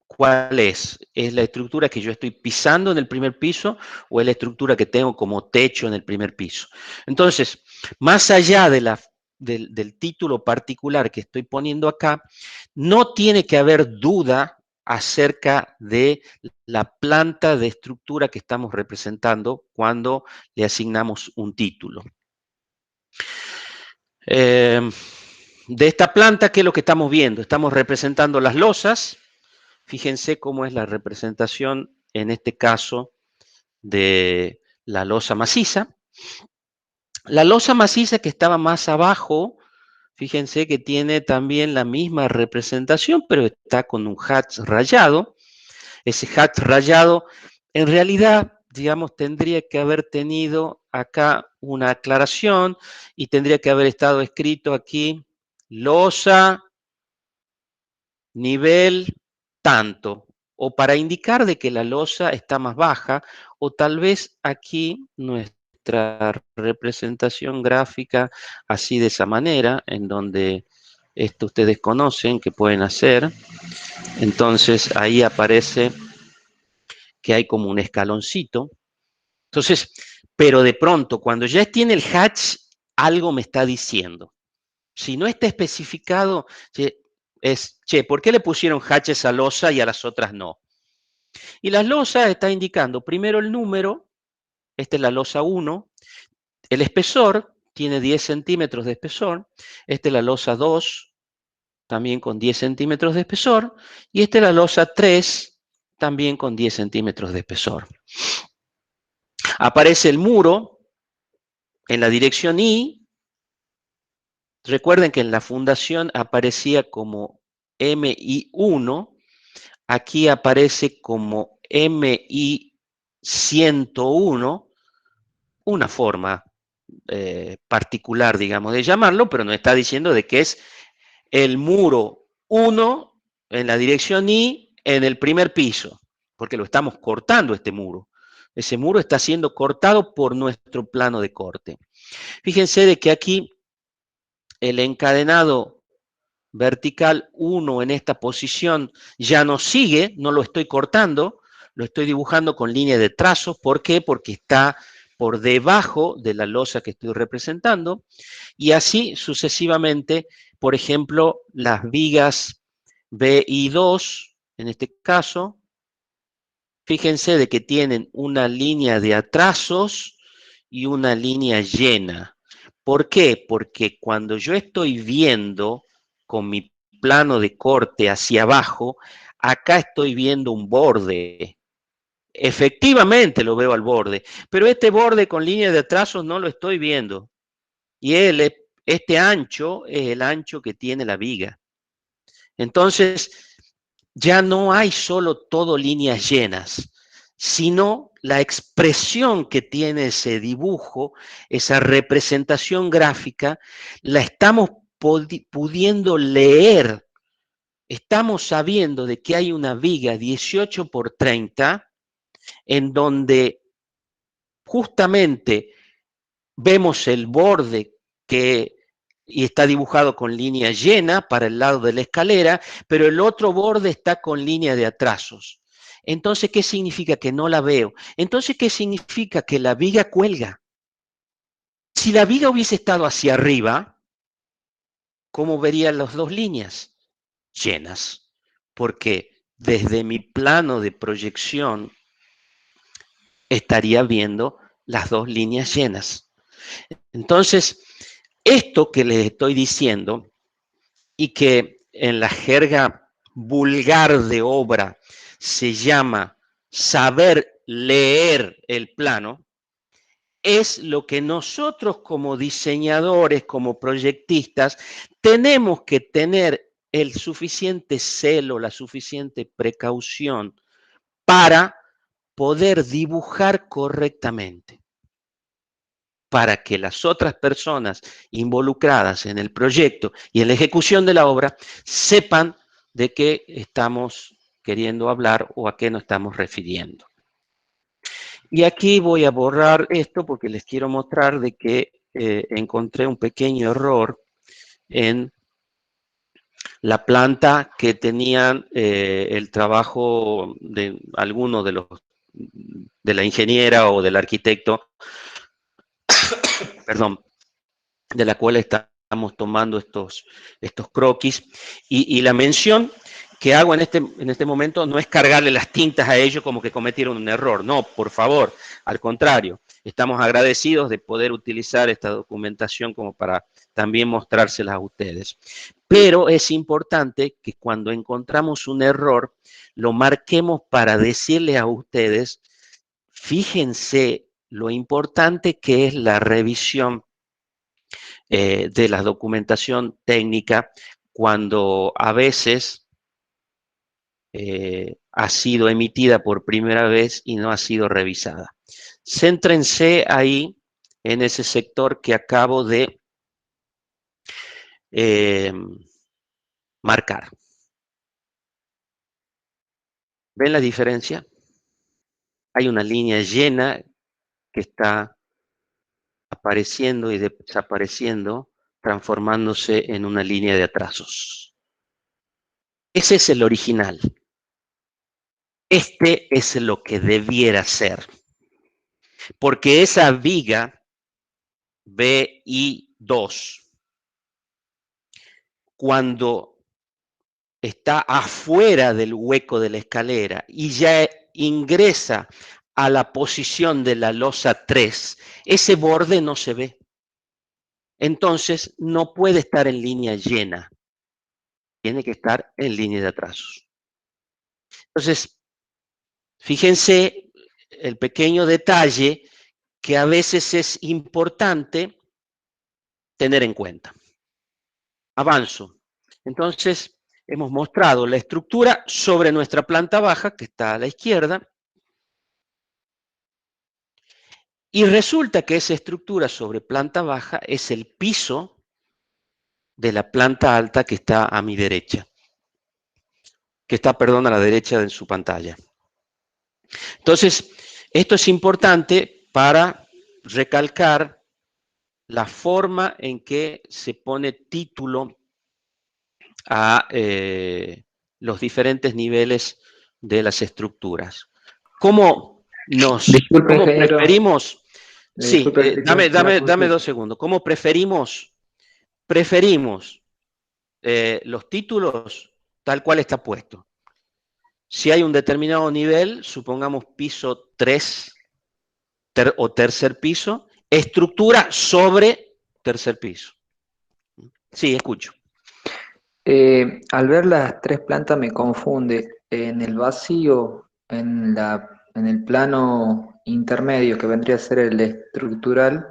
¿cuál es? ¿Es la estructura que yo estoy pisando en el primer piso o es la estructura que tengo como techo en el primer piso? Entonces, más allá de del título particular que estoy poniendo acá, no tiene que haber duda acerca de la planta de estructura que estamos representando cuando le asignamos un título. De esta planta, ¿qué es lo que estamos viendo? Estamos representando las losas. Fíjense cómo es la representación, en este caso, de la losa maciza. La losa maciza que estaba más abajo, fíjense que tiene también la misma representación, pero está con un hatch rayado. Ese hatch rayado, en realidad, digamos, tendría que haber tenido acá una aclaración y tendría que haber estado escrito aquí, losa, nivel tanto, o para indicar de que la losa está más baja, o tal vez aquí nuestra representación gráfica así de esa manera, en donde esto ustedes conocen que pueden hacer. Entonces ahí aparece que hay como un escaloncito. Entonces, pero de pronto, cuando ya tiene el hatch, algo me está diciendo. Si no está especificado, ¿por qué le pusieron hatches a losa y a las otras no? Y las losas está indicando primero el número, esta es la losa 1, el espesor, tiene 10 centímetros de espesor, esta es la losa 2, también con 10 centímetros de espesor, y esta es la losa 3, también con 10 centímetros de espesor. Aparece el muro en la dirección I. Recuerden que en la fundación aparecía como MI1, aquí aparece como MI101, una forma particular, digamos, de llamarlo, pero nos está diciendo de que es el muro 1 en la dirección I en el primer piso, porque lo estamos cortando este muro. Ese muro está siendo cortado por nuestro plano de corte. Fíjense de que aquí el encadenado vertical 1 en esta posición ya no sigue, no lo estoy cortando, lo estoy dibujando con línea de trazo. ¿Por qué? Porque está por debajo de la losa que estoy representando, y así sucesivamente. Por ejemplo, las vigas B y 2, en este caso, fíjense de que tienen una línea de atrasos y una línea llena. ¿Por qué? Porque cuando yo estoy viendo con mi plano de corte hacia abajo, acá estoy viendo un borde. Efectivamente lo veo al borde, pero este borde con línea de atrasos no lo estoy viendo. Y este ancho es el ancho que tiene la viga. Entonces, ya no hay solo todo líneas llenas, sino la expresión que tiene ese dibujo, esa representación gráfica, la estamos pudiendo leer. Estamos sabiendo de que hay una viga 18 por 30 en donde justamente vemos el borde y está dibujado con línea llena para el lado de la escalera, pero el otro borde está con línea de atrasos. Entonces, ¿qué significa? Que no la veo. Entonces, ¿qué significa? Que la viga cuelga. Si la viga hubiese estado hacia arriba, ¿cómo verían las dos líneas? Llenas. Porque desde mi plano de proyección estaría viendo las dos líneas llenas. Entonces, esto que les estoy diciendo y que en la jerga vulgar de obra se llama saber leer el plano, es lo que nosotros como diseñadores, como proyectistas, tenemos que tener el suficiente celo, la suficiente precaución para poder dibujar correctamente, para que las otras personas involucradas en el proyecto y en la ejecución de la obra sepan de qué estamos queriendo hablar o a qué nos estamos refiriendo. Y aquí voy a borrar esto porque les quiero mostrar de que encontré un pequeño error en la planta que tenían el trabajo de alguno de la ingeniera o del arquitecto, perdón, de la cual estamos tomando estos croquis. Y la mención que hago en este momento no es cargarle las tintas a ellos como que cometieron un error. No, por favor, al contrario. Estamos agradecidos de poder utilizar esta documentación como para también mostrárselas a ustedes. Pero es importante que cuando encontramos un error, lo marquemos para decirles a ustedes, fíjense lo importante que es la revisión de la documentación técnica cuando a veces ha sido emitida por primera vez y no ha sido revisada. Céntrense ahí en ese sector que acabo de marcar. ¿Ven la diferencia? Hay una línea llena que está apareciendo y desapareciendo, transformándose en una línea de atrasos. Ese es el original. Este es lo que debiera ser. Porque esa viga BI2, cuando está afuera del hueco de la escalera y ya ingresa a la posición de la losa 3, ese borde no se ve. Entonces, no puede estar en línea llena. Tiene que estar en línea de atrasos. Entonces, fíjense el pequeño detalle que a veces es importante tener en cuenta. Avanzo. Entonces, hemos mostrado la estructura sobre nuestra planta baja, que está a la izquierda, y resulta que esa estructura sobre planta baja es el piso de la planta alta que está a mi derecha, que está, perdón, a la derecha de su pantalla. Entonces, esto es importante para recalcar la forma en que se pone título a los diferentes niveles de las estructuras. ¿Cómo preferimos? Sí, dame 2 segundos. ¿Cómo preferimos los títulos tal cual está puesto? Si hay un determinado nivel, supongamos piso 3 o tercer piso, estructura sobre tercer piso. Sí, escucho. Al ver las tres plantas me confunde. En el vacío, en el plano intermedio que vendría a ser el estructural,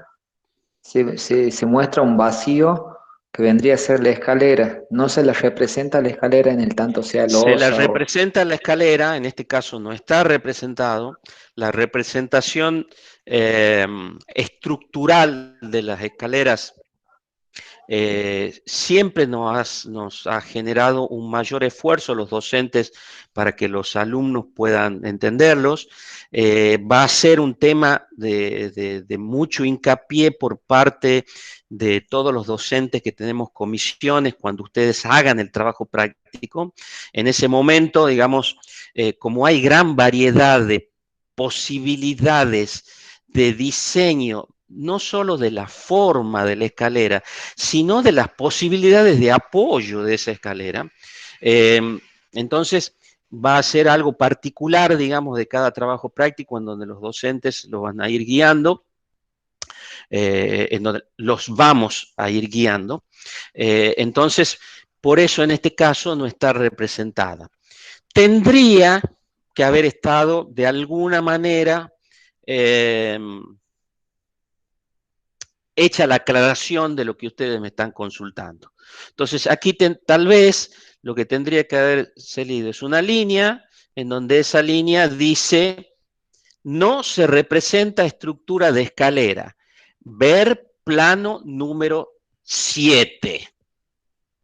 se muestra un vacío que vendría a ser la escalera. No se la representa la escalera en el tanto sea losa. Se la representa la escalera, en este caso no está representado. La representación estructural de las escaleras siempre nos ha generado un mayor esfuerzo los docentes para que los alumnos puedan entenderlos. Va a ser un tema de mucho hincapié por parte de todos los docentes que tenemos comisiones cuando ustedes hagan el trabajo práctico. En ese momento, digamos, como hay gran variedad de posibilidades de diseño, no solo de la forma de la escalera, sino de las posibilidades de apoyo de esa escalera. Entonces, va a ser algo particular, digamos, de cada trabajo práctico, en donde los docentes lo van a ir guiando, en donde los vamos a ir guiando. Entonces, por eso en este caso no está representada. Tendría que haber estado de alguna manera hecha la aclaración de lo que ustedes me están consultando. Entonces, aquí tal vez lo que tendría que haber salido es una línea en donde esa línea dice: no se representa estructura de escalera. Ver plano número 7.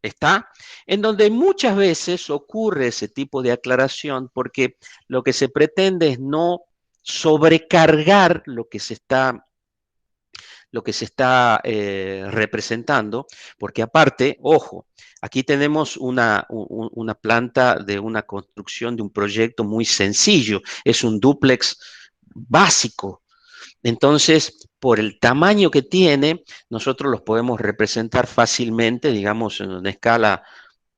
¿Está? En donde muchas veces ocurre ese tipo de aclaración porque lo que se pretende es no sobrecargar lo que se está representando, porque aparte, ojo, aquí tenemos una planta de una construcción de un proyecto muy sencillo, es un dúplex básico. Entonces, por el tamaño que tiene, nosotros los podemos representar fácilmente, digamos, en una escala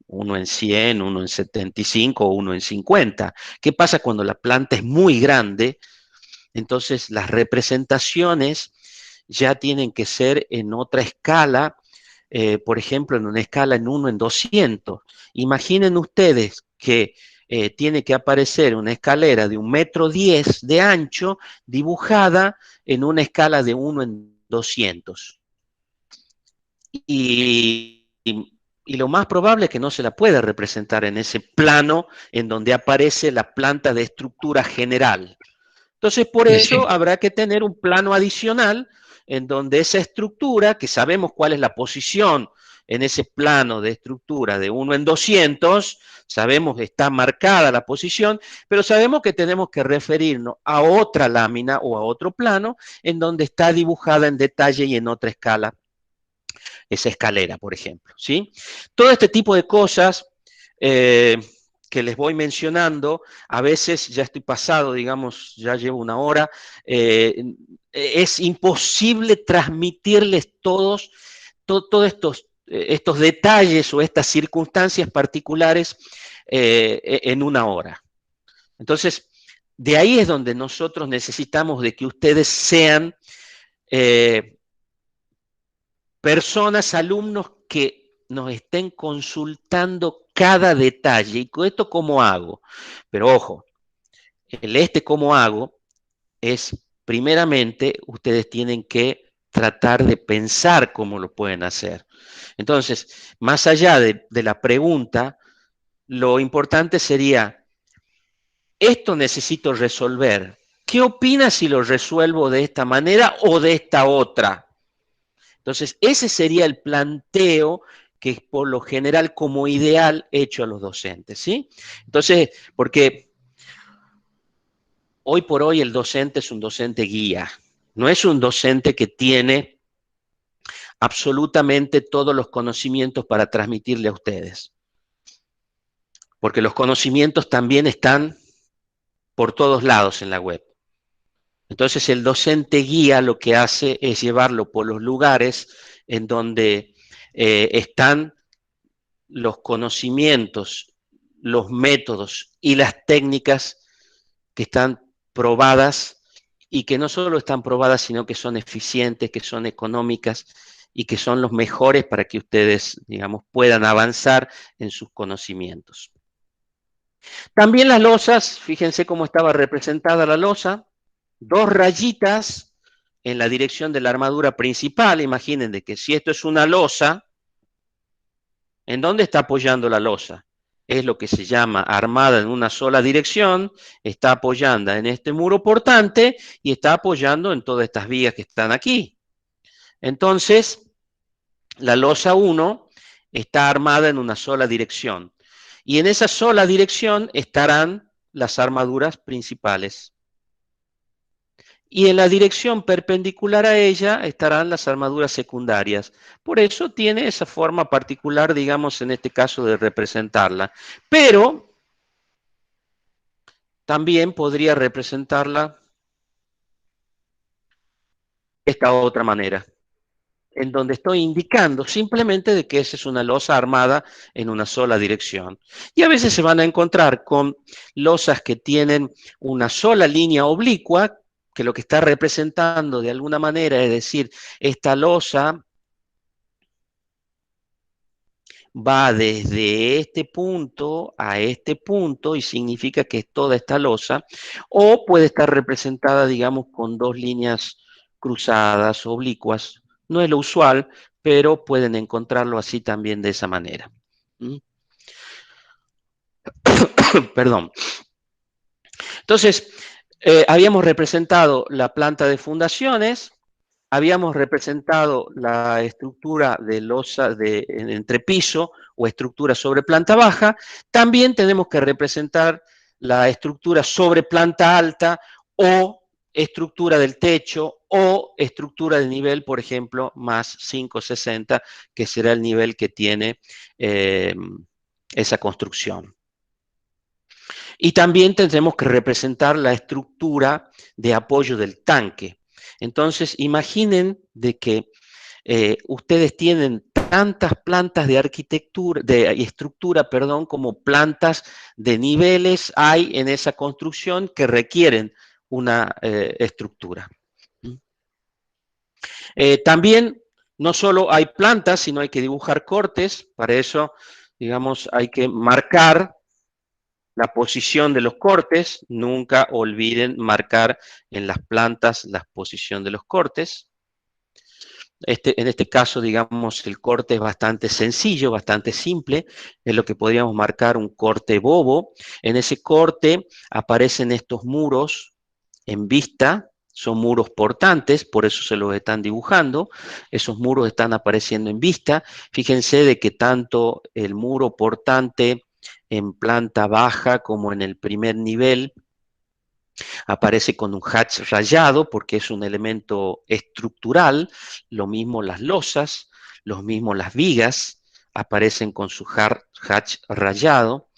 1 en 100, 1 en 75 o 1 en 50. ¿Qué pasa cuando la planta es muy grande? Entonces, las representaciones ya tienen que ser en otra escala, por ejemplo, en una escala en 1 en 200. Imaginen ustedes que tiene que aparecer una escalera de 1,10 m de ancho dibujada en una escala de 1 en 200. Y lo más probable es que no se la pueda representar en ese plano en donde aparece la planta de estructura general. Entonces, por eso habrá que tener un plano adicional en donde esa estructura, que sabemos cuál es la posición en ese plano de estructura de 1 en 200, sabemos que está marcada la posición, pero sabemos que tenemos que referirnos a otra lámina o a otro plano en donde está dibujada en detalle y en otra escala esa escalera, por ejemplo, ¿sí? Todo este tipo de cosas que les voy mencionando, a veces ya estoy pasado, digamos, ya llevo una hora, es imposible transmitirles todos estos detalles o estas circunstancias particulares en una hora. Entonces, de ahí es donde nosotros necesitamos de que ustedes sean personas, alumnos que nos estén consultando cada detalle. ¿Y con esto cómo hago? Pero ojo, el cómo hago es, primeramente, ustedes tienen que tratar de pensar cómo lo pueden hacer. Entonces, más allá de la pregunta, lo importante sería: esto necesito resolver. ¿Qué opinas si lo resuelvo de esta manera o de esta otra? Entonces, ese sería el planteo que es por lo general como ideal hecho a los docentes, ¿sí? Entonces, porque hoy por hoy el docente es un docente guía, no es un docente que tiene absolutamente todos los conocimientos para transmitirle a ustedes, porque los conocimientos también están por todos lados en la web. Entonces, el docente guía lo que hace es llevarlo por los lugares en donde están los conocimientos, los métodos y las técnicas que están probadas y que no solo están probadas, sino que son eficientes, que son económicas y que son los mejores para que ustedes, digamos, puedan avanzar en sus conocimientos. También las losas, fíjense cómo estaba representada la losa, 2 rayitas en la dirección de la armadura principal. Imaginen de que si esto es una losa, ¿en dónde está apoyando la losa? Es lo que se llama armada en una sola dirección, está apoyando en este muro portante y está apoyando en todas estas vías que están aquí. Entonces, la losa 1 está armada en una sola dirección. Y en esa sola dirección estarán las armaduras principales. Y en la dirección perpendicular a ella estarán las armaduras secundarias. Por eso tiene esa forma particular, digamos, en este caso de representarla. Pero también podría representarla de esta otra manera. en donde estoy indicando simplemente de que esa es una losa armada en una sola dirección. Y a veces se van a encontrar con losas que tienen una sola línea oblicua, que lo que está representando de alguna manera es decir, esta losa va desde este punto a este punto y significa que es toda esta losa, o puede estar representada, digamos, con dos líneas cruzadas, oblicuas. No es lo usual, pero pueden encontrarlo así también de esa manera. Perdón. Entonces, habíamos representado la planta de fundaciones, habíamos representado la estructura de losa de entrepiso o estructura sobre planta baja. También tenemos que representar la estructura sobre planta alta o estructura del techo o estructura del nivel, por ejemplo, más 560, que será el nivel que tiene esa construcción. Y también tendremos que representar la estructura de apoyo del tanque. Entonces, imaginen de que ustedes tienen tantas plantas de arquitectura, de estructura, perdón, como plantas de niveles hay en esa construcción que requieren una estructura. También no solo hay plantas, sino hay que dibujar cortes. Para eso, digamos, hay que marcar la posición de los cortes. Nunca olviden marcar en las plantas la posición de los cortes. En este caso, digamos, el corte es bastante sencillo, bastante simple. Es lo que podríamos marcar un corte bobo. En ese corte aparecen estos muros en vista. Son muros portantes, por eso se los están dibujando. Esos muros están apareciendo en vista. Fíjense de que tanto el muro portante en planta baja como en el primer nivel aparece con un hatch rayado porque es un elemento estructural. Lo mismo las losas, lo mismo las vigas aparecen con su hatch rayado.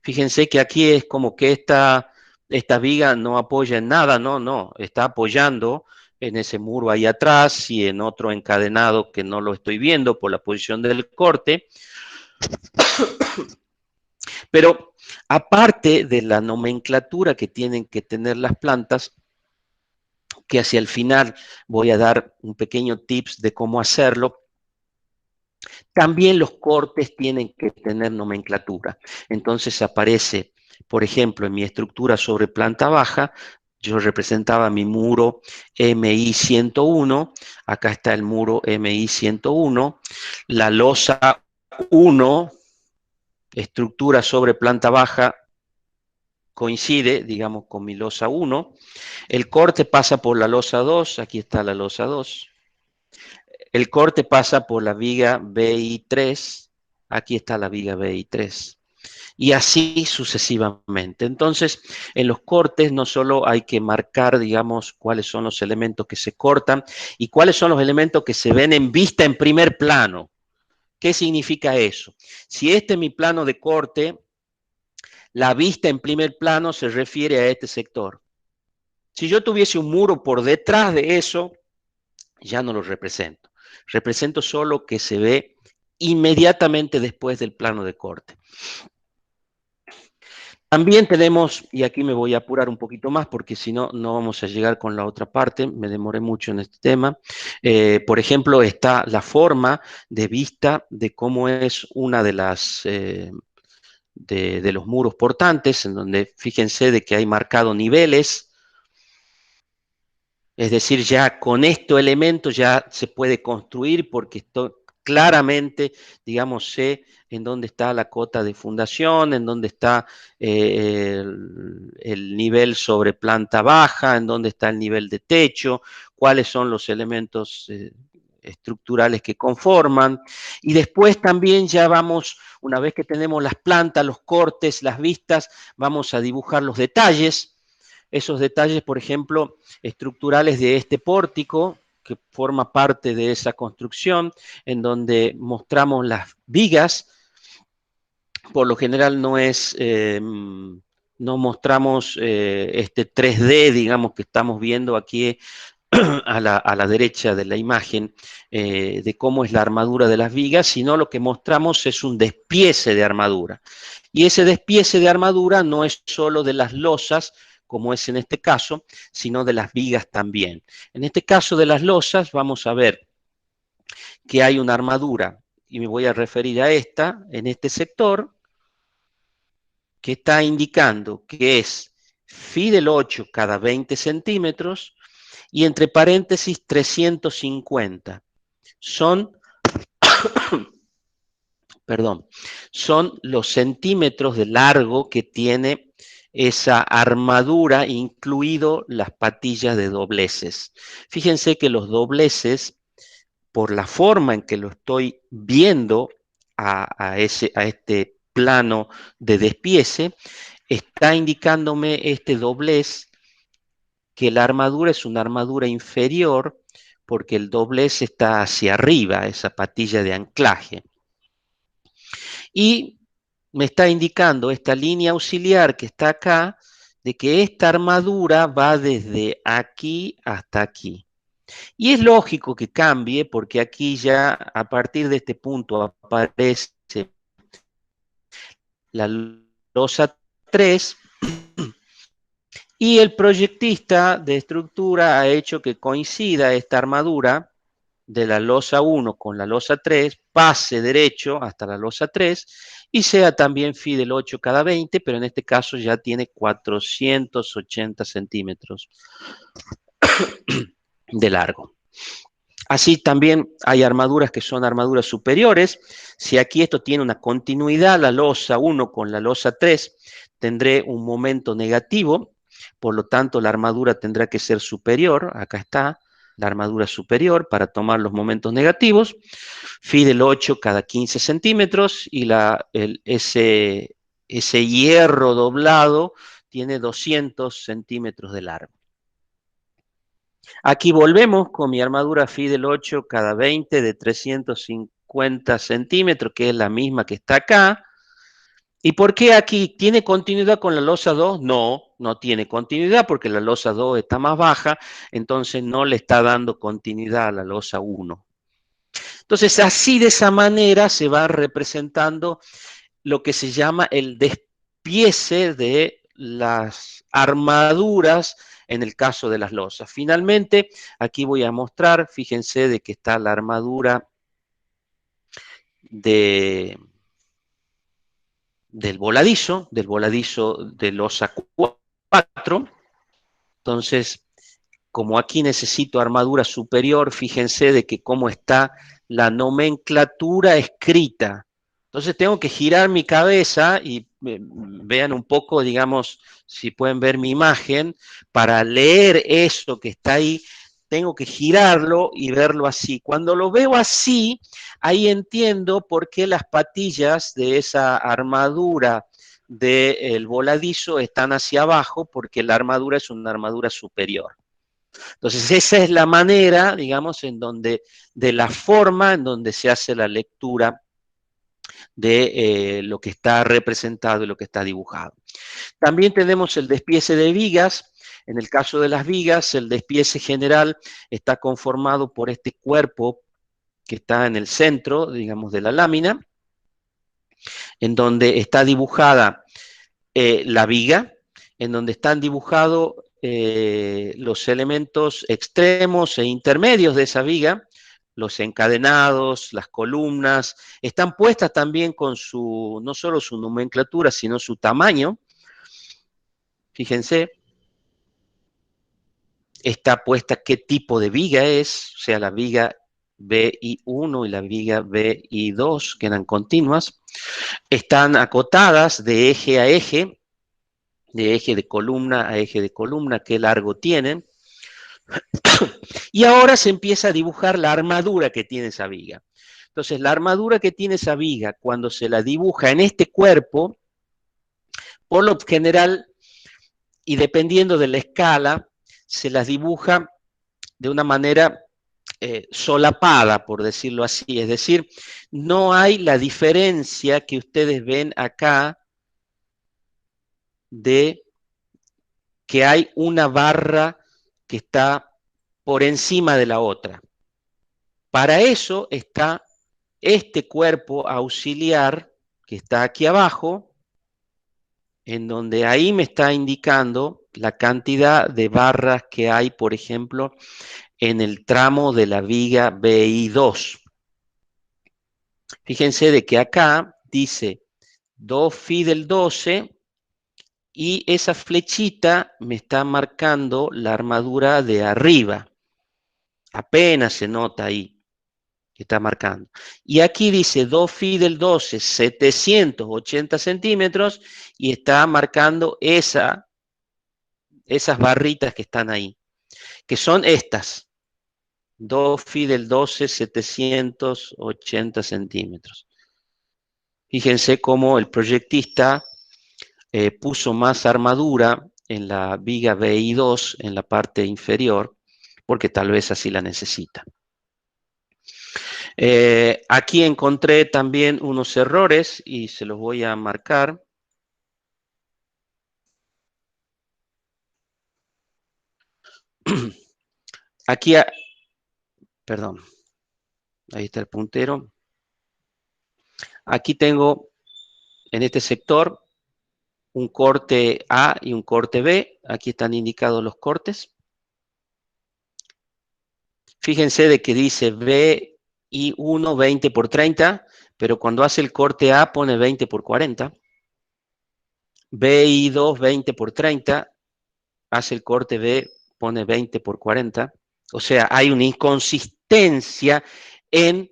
Fíjense que aquí es como que esta viga no apoya en nada, no, está apoyando en ese muro ahí atrás y en otro encadenado que no lo estoy viendo por la posición del corte. Pero aparte de la nomenclatura que tienen que tener las plantas, que hacia el final voy a dar un pequeño tips de cómo hacerlo, también los cortes tienen que tener nomenclatura. Entonces aparece, por ejemplo, en mi estructura sobre planta baja, yo representaba mi muro MI 101, acá está el muro MI 101, la losa 1, estructura sobre planta baja, coincide, digamos, con mi losa 1. El corte pasa por la losa 2, aquí está la losa 2. El corte pasa por la viga BI3, aquí está la viga BI3. Y así sucesivamente. Entonces, en los cortes no solo hay que marcar, digamos, cuáles son los elementos que se cortan y cuáles son los elementos que se ven en vista en primer plano. ¿Qué significa eso? Si este es mi plano de corte, la vista en primer plano se refiere a este sector. Si yo tuviese un muro por detrás de eso, ya no lo represento. Represento solo que se ve inmediatamente después del plano de corte. También tenemos, y aquí me voy a apurar un poquito más porque si no, no vamos a llegar con la otra parte, me demoré mucho en este tema. Por ejemplo, está la forma de vista de cómo es una de las... de los muros portantes, en donde fíjense de que hay marcado niveles, es decir, ya con este elemento ya se puede construir porque esto claramente, digamos, sé en dónde está la cota de fundación, en dónde está el nivel sobre planta baja, en dónde está el nivel de techo, cuáles son los elementos estructurales que conforman. Y después también ya vamos, una vez que tenemos las plantas, los cortes, las vistas, vamos a dibujar los detalles. Esos detalles, por ejemplo, estructurales de este pórtico, que forma parte de esa construcción, en donde mostramos las vigas. Por lo general no es, no mostramos este 3D, digamos, que estamos viendo aquí a la derecha de la imagen de cómo es la armadura de las vigas, sino lo que mostramos es un despiece de armadura. Y ese despiece de armadura no es solo de las losas, como es en este caso, sino de las vigas también. En este caso de las losas vamos a ver que hay una armadura, y me voy a referir a esta, en este sector, que está indicando que es phi del 8 cada 20 centímetros, y entre paréntesis 350. Son, perdón, son los centímetros de largo que tiene esa armadura, incluido las patillas de dobleces. Fíjense que los dobleces, por la forma en que lo estoy viendo a este plano de despiece, está indicándome este doblez que la armadura es una armadura inferior porque el doblez está hacia arriba, esa patilla de anclaje. Y me está indicando esta línea auxiliar que está acá, de que esta armadura va desde aquí hasta aquí. Y es lógico que cambie porque aquí ya a partir de este punto aparece la losa 3 y el proyectista de estructura ha hecho que coincida esta armadura de la losa 1 con la losa 3, pase derecho hasta la losa 3 y sea también phi del 8 cada 20, pero en este caso ya tiene 480 centímetros de largo. Así también hay armaduras que son armaduras superiores. Si aquí esto tiene una continuidad, la losa 1 con la losa 3, tendré un momento negativo, por lo tanto la armadura tendrá que ser superior. Acá está la armadura superior para tomar los momentos negativos. Phi del 8 cada 15 centímetros y ese hierro doblado tiene 200 centímetros de largo. Aquí volvemos con mi armadura phi del 8 cada 20 de 350 centímetros, que es la misma que está acá. ¿Y por qué aquí tiene continuidad con la losa 2? No, no tiene continuidad porque la losa 2 está más baja, entonces no le está dando continuidad a la losa 1. Entonces, así de esa manera se va representando lo que se llama el despiece de las armaduras en el caso de las losas. Finalmente, aquí voy a mostrar, fíjense de que está la armadura del voladizo de losa 4. Entonces, como aquí necesito armadura superior, fíjense de que cómo está la nomenclatura escrita. Entonces tengo que girar mi cabeza y vean un poco, digamos, si pueden ver mi imagen, para leer eso que está ahí, tengo que girarlo y verlo así. Cuando lo veo así, ahí entiendo por qué las patillas de esa armadura del voladizo están hacia abajo, porque la armadura es una armadura superior. Entonces, esa es la manera, digamos, en donde, de la forma en donde se hace la lectura de lo que está representado y lo que está dibujado. También tenemos el despiece de vigas. En el caso de las vigas, el despiece general está conformado por este cuerpo que está en el centro, digamos, de la lámina, en donde está dibujada la viga, en donde están dibujados los elementos extremos e intermedios de esa viga, los encadenados, las columnas, están puestas también con su, no solo su nomenclatura, sino su tamaño. Fíjense, está puesta qué tipo de viga es, o sea, la viga BI1 y la viga BI2 quedan continuas. Están acotadas de eje a eje, de eje de columna a eje de columna, qué largo tienen. Y ahora se empieza a dibujar la armadura que tiene esa viga. Entonces, la armadura que tiene esa viga, cuando se la dibuja en este cuerpo, por lo general, y dependiendo de la escala, se las dibuja de una manera solapada, por decirlo así. Es decir, no hay la diferencia que ustedes ven acá de que hay una barra que está por encima de la otra. Para eso está este cuerpo auxiliar que está aquí abajo, en donde ahí me está indicando la cantidad de barras que hay, por ejemplo, en el tramo de la viga BI2. Fíjense de que acá dice 2 phi del 12 y esa flechita me está marcando la armadura de arriba. Apenas se nota ahí que está marcando. Y aquí dice 2 phi del 12, 780 centímetros y está marcando esas barritas que están ahí, que son estas. 2 phi del 12, 780 centímetros. Fíjense cómo el proyectista puso más armadura en la viga BI2, en la parte inferior, porque tal vez así la necesita. Aquí encontré también unos errores y se los voy a marcar. Aquí, perdón, ahí está el puntero. Aquí tengo en este sector un corte A y un corte B. Aquí están indicados los cortes. Fíjense de que dice BI1 20 por 30, pero cuando hace el corte A pone 20 por 40. BI2 20 por 30, hace el corte B, pone 20 por 40. O sea, hay una inconsistencia en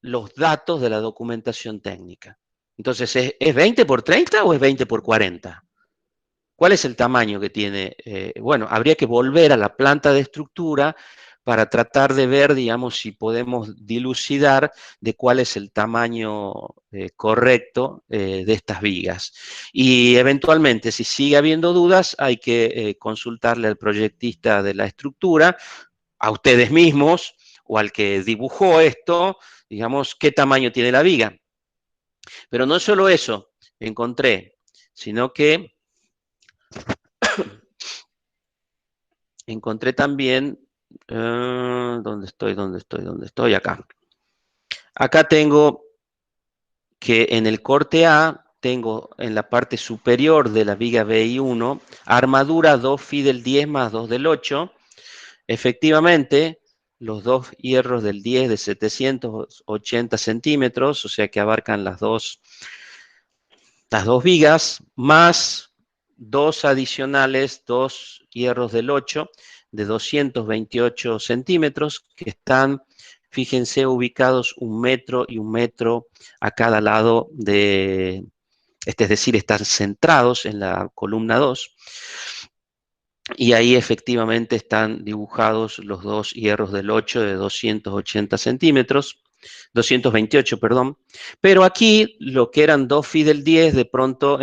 los datos de la documentación técnica. Entonces, ¿es 20 por 30 o es 20 por 40? ¿Cuál es el tamaño que tiene? Bueno, habría que volver a la planta de estructura para tratar de ver, digamos, si podemos dilucidar de cuál es el tamaño correcto de estas vigas. Y eventualmente, si sigue habiendo dudas, hay que consultarle al proyectista de la estructura, a ustedes mismos o al que dibujó esto, digamos, qué tamaño tiene la viga. Pero no solo eso encontré, sino que encontré también, ¿dónde estoy? Acá. Acá tengo que en el corte A, tengo en la parte superior de la viga BI1, armadura 2 phi del 10 más 2 del 8. Efectivamente, los dos hierros del 10 de 780 centímetros, o sea que abarcan las dos vigas, más dos adicionales, dos hierros del 8 de 228 centímetros, que están, fíjense, ubicados 1 metro y 1 metro a cada lado de, es decir, están centrados en la columna 2. Y ahí efectivamente están dibujados los dos hierros del 8 de 280 centímetros, 228, perdón. Pero aquí lo que eran 2 phi del 10, de pronto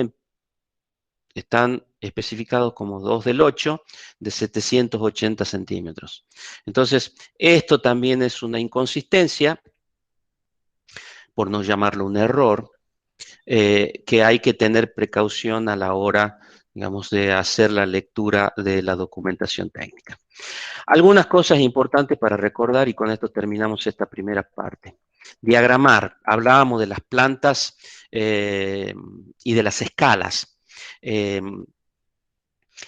están especificados como 2 del 8 de 780 centímetros. Entonces, esto también es una inconsistencia, por no llamarlo un error, que hay que tener precaución a la hora, digamos, de hacer la lectura de la documentación técnica. Algunas cosas importantes para recordar y con esto terminamos esta primera parte. Diagramar, hablábamos de las plantas y de las escalas.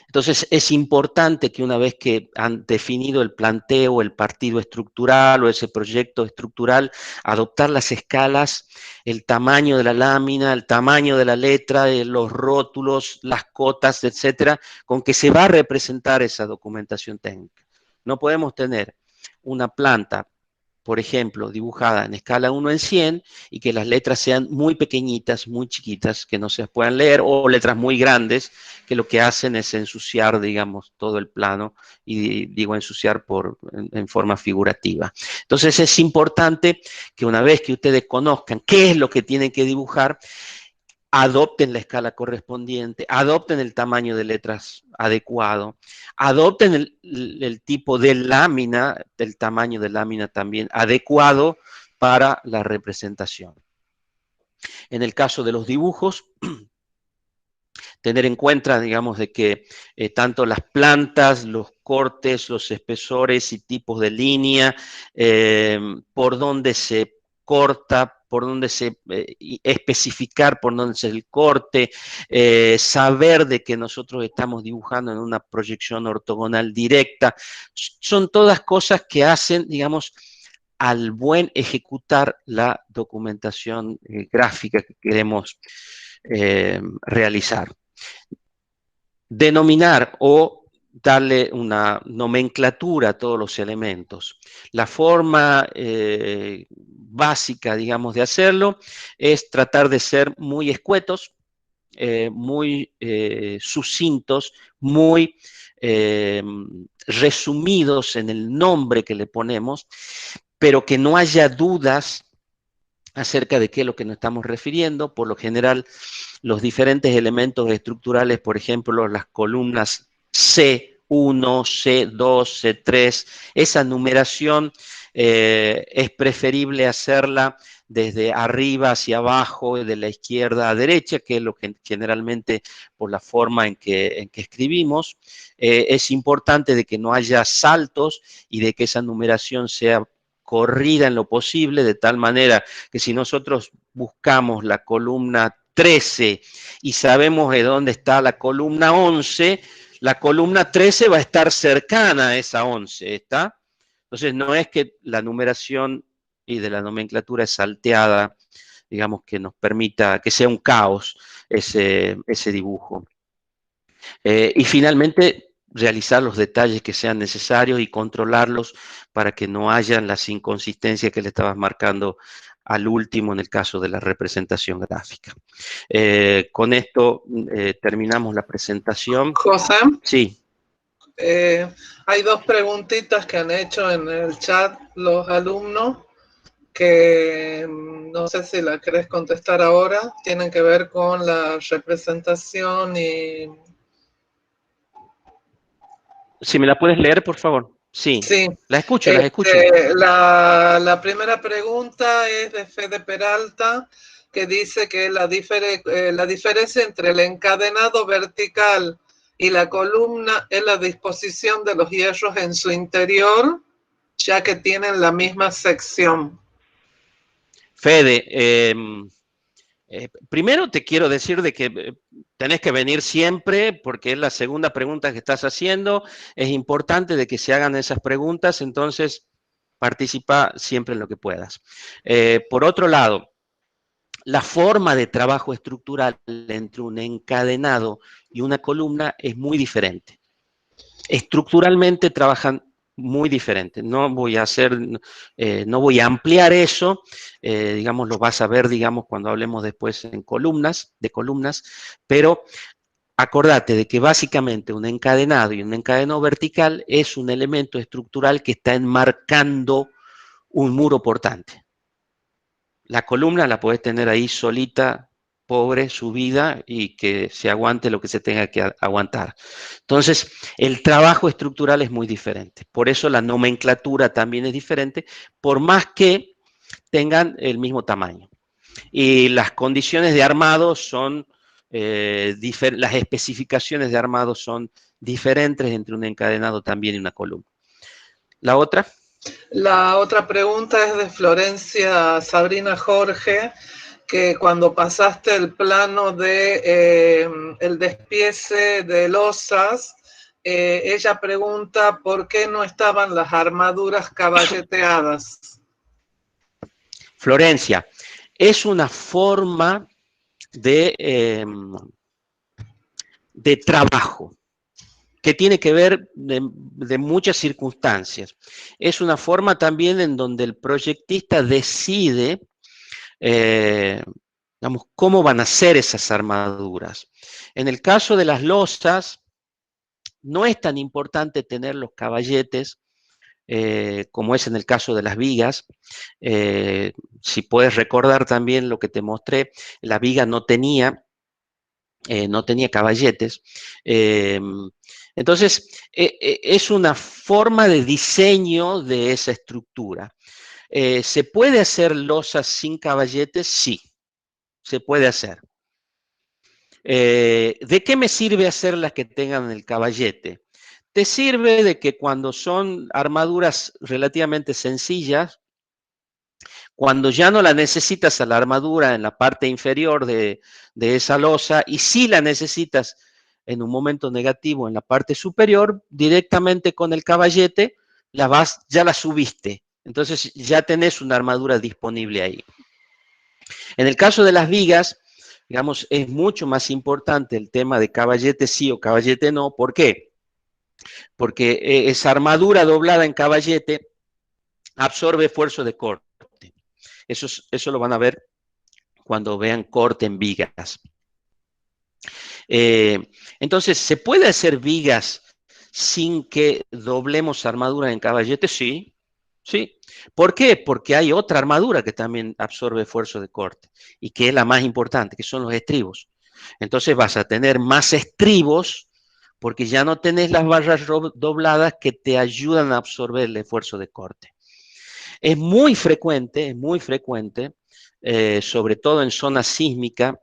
Entonces es importante que una vez que han definido el planteo, el partido estructural o ese proyecto estructural, adoptar las escalas, el tamaño de la lámina, el tamaño de la letra, los rótulos, las cotas, etcétera, con que se va a representar esa documentación técnica. No podemos tener una planta, por ejemplo, dibujada en escala 1 en 100 y que las letras sean muy pequeñitas, muy chiquitas, que no se puedan leer, o letras muy grandes, que lo que hacen es ensuciar, digamos, todo el plano, y digo ensuciar en forma figurativa. Entonces es importante que una vez que ustedes conozcan qué es lo que tienen que dibujar, adopten la escala correspondiente, adopten el tamaño de letras adecuado, adopten el tipo de lámina, el tamaño de lámina también adecuado para la representación. En el caso de los dibujos, tener en cuenta, digamos, de que tanto las plantas, los cortes, los espesores y tipos de línea, por dónde se corta, por dónde especificar por dónde es el corte, saber de que nosotros estamos dibujando en una proyección ortogonal directa, son todas cosas que hacen, digamos, al buen ejecutar la documentación gráfica que queremos realizar. Denominar o darle una nomenclatura a todos los elementos. La forma básica, digamos, de hacerlo es tratar de ser muy escuetos, muy sucintos, muy resumidos en el nombre que le ponemos, pero que no haya dudas acerca de qué es lo que nos estamos refiriendo. Por lo general, los diferentes elementos estructurales, por ejemplo, las columnas C1, C2, C3, esa numeración es preferible hacerla desde arriba hacia abajo, de la izquierda a derecha, que es lo que generalmente por la forma en que escribimos. Es importante de que no haya saltos y de que esa numeración sea corrida en lo posible, de tal manera que si nosotros buscamos la columna 13 y sabemos de dónde está la columna 11, la columna 13 va a estar cercana a esa 11, ¿está? Entonces no es que la numeración y de la nomenclatura es salteada, digamos, que nos permita que sea un caos ese dibujo. Y finalmente, realizar los detalles que sean necesarios y controlarlos para que no hayan las inconsistencias que le estabas marcando al último en el caso de la representación gráfica. Con esto terminamos la presentación. José, Sí. hay dos preguntitas que han hecho en el chat los alumnos que no sé si la querés contestar ahora, tienen que ver con la representación y... Si me la puedes leer, por favor. Sí, Sí. las escucho, las escucho. La primera pregunta es de Fede Peralta, que dice que la diferencia entre el encadenado vertical y la columna es la disposición de los hierros en su interior, ya que tienen la misma sección. Fede, primero te quiero decir de que tenés que venir siempre, porque es la segunda pregunta que estás haciendo. Es importante de que se hagan esas preguntas, entonces participa siempre en lo que puedas. Por otro lado, la forma de trabajo estructural entre un encadenado y una columna es muy diferente. Estructuralmente trabajan muy diferente. No voy a no voy a ampliar eso, digamos, lo vas a ver, digamos, cuando hablemos después de columnas, pero acordate de que básicamente un encadenado y un encadenado vertical es un elemento estructural que está enmarcando un muro portante. La columna la podés tener ahí solita, pobre, subida, y que se aguante lo que se tenga que aguantar. Entonces, el trabajo estructural es muy diferente. Por eso la nomenclatura también es diferente, por más que tengan el mismo tamaño. Y las condiciones de armado son, las especificaciones de armado son diferentes entre un encadenado también y una columna. ¿La otra? La otra pregunta es de Florencia Sabrina Jorge, que cuando pasaste el plano de el despiece de losas, ella pregunta por qué no estaban las armaduras caballeteadas. Florencia, es una forma de trabajo que tiene que ver de muchas circunstancias. Es una forma también en donde el proyectista decide, digamos, cómo van a ser esas armaduras. En el caso de las losas, no es tan importante tener los caballetes, como es en el caso de las vigas. Si puedes recordar también lo que te mostré, la viga no tenía caballetes. Entonces, es una forma de diseño de esa estructura. ¿Se puede hacer losas sin caballetes? Sí, se puede hacer. ¿De qué me sirve hacer las que tengan el caballete? Te sirve de que cuando son armaduras relativamente sencillas, cuando ya no la necesitas a la armadura en la parte inferior de esa losa, y si la necesitas en un momento negativo en la parte superior, directamente con el caballete ya la subiste. Entonces ya tenés una armadura disponible ahí. En el caso de las vigas, digamos, es mucho más importante el tema de caballete sí o caballete no. ¿Por qué? Porque esa armadura doblada en caballete absorbe esfuerzo de corte. Eso lo van a ver cuando vean corte en vigas. Entonces, ¿se puede hacer vigas sin que doblemos armadura en caballete? Sí, sí. ¿Por qué? Porque hay otra armadura que también absorbe esfuerzo de corte y que es la más importante, que son los estribos. Entonces vas a tener más estribos porque ya no tenés las barras dobladas que te ayudan a absorber el esfuerzo de corte. Es muy frecuente, sobre todo en zona sísmica,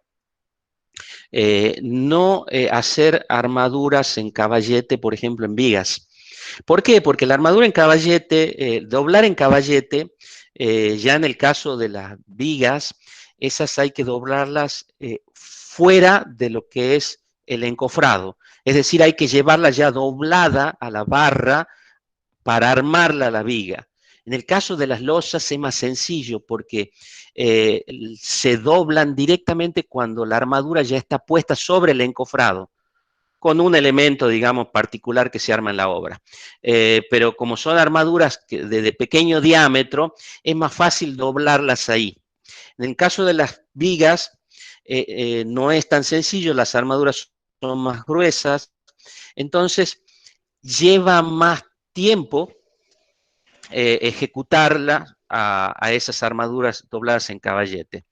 no hacer armaduras en caballete, por ejemplo, en vigas. ¿Por qué? Porque la armadura en caballete, doblar en caballete, ya en el caso de las vigas, esas hay que doblarlas fuera de lo que es el encofrado. Es decir, hay que llevarla ya doblada a la barra para armarla a la viga. En el caso de las losas es más sencillo porque se doblan directamente cuando la armadura ya está puesta sobre el encofrado, con un elemento, digamos, particular que se arma en la obra. Pero como son armaduras de pequeño diámetro, es más fácil doblarlas ahí. En el caso de las vigas, no es tan sencillo, las armaduras son más gruesas, entonces lleva más tiempo ejecutarla a esas armaduras dobladas en caballete.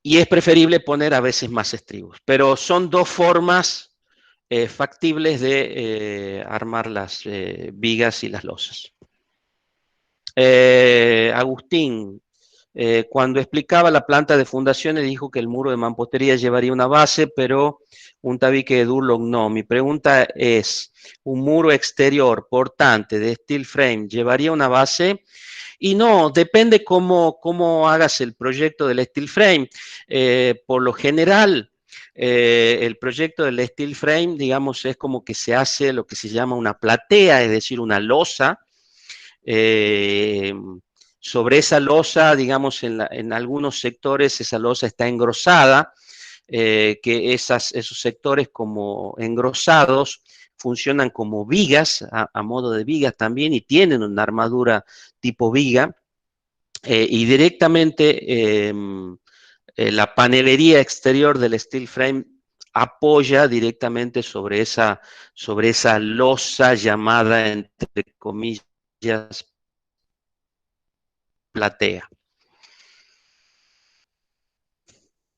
Y es preferible poner a veces más estribos, pero son dos formas factibles de armar las vigas y las losas. Agustín, cuando explicaba la planta de fundaciones dijo que el muro de mampostería llevaría una base, pero un tabique de Durlock no. Mi pregunta es, ¿un muro exterior portante de steel frame llevaría una base? Y no, depende cómo hagas el proyecto del steel frame. Por lo general, el proyecto del steel frame, digamos, es como que se hace lo que se llama una platea, es decir, una losa. Sobre esa losa, digamos, en algunos sectores esa losa está engrosada, que esos sectores como engrosados funcionan como vigas, a modo de vigas también, y tienen una armadura tipo viga, y directamente la panelería exterior del steel frame apoya directamente sobre esa losa llamada, entre comillas, platea.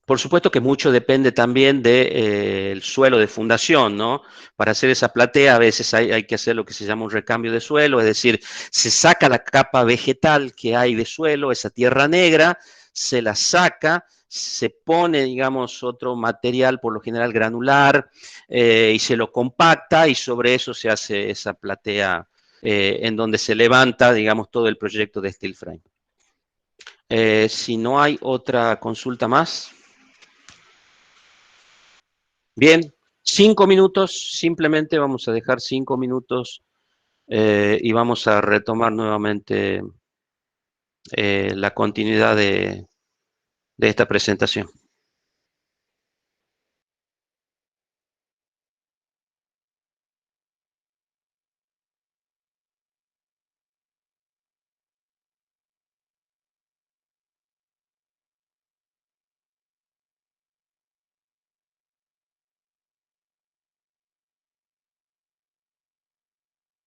Por supuesto que mucho depende también del suelo de fundación, ¿no? Para hacer esa platea a veces hay que hacer lo que se llama un recambio de suelo, es decir, se saca la capa vegetal que hay de suelo, esa tierra negra, se la saca, se pone, digamos, otro material, por lo general granular, y se lo compacta y sobre eso se hace esa platea en donde se levanta, digamos, todo el proyecto de steel frame. Si no hay otra consulta más. Bien, 5 minutos, simplemente vamos a dejar 5 minutos y vamos a retomar nuevamente la continuidad de esta presentación.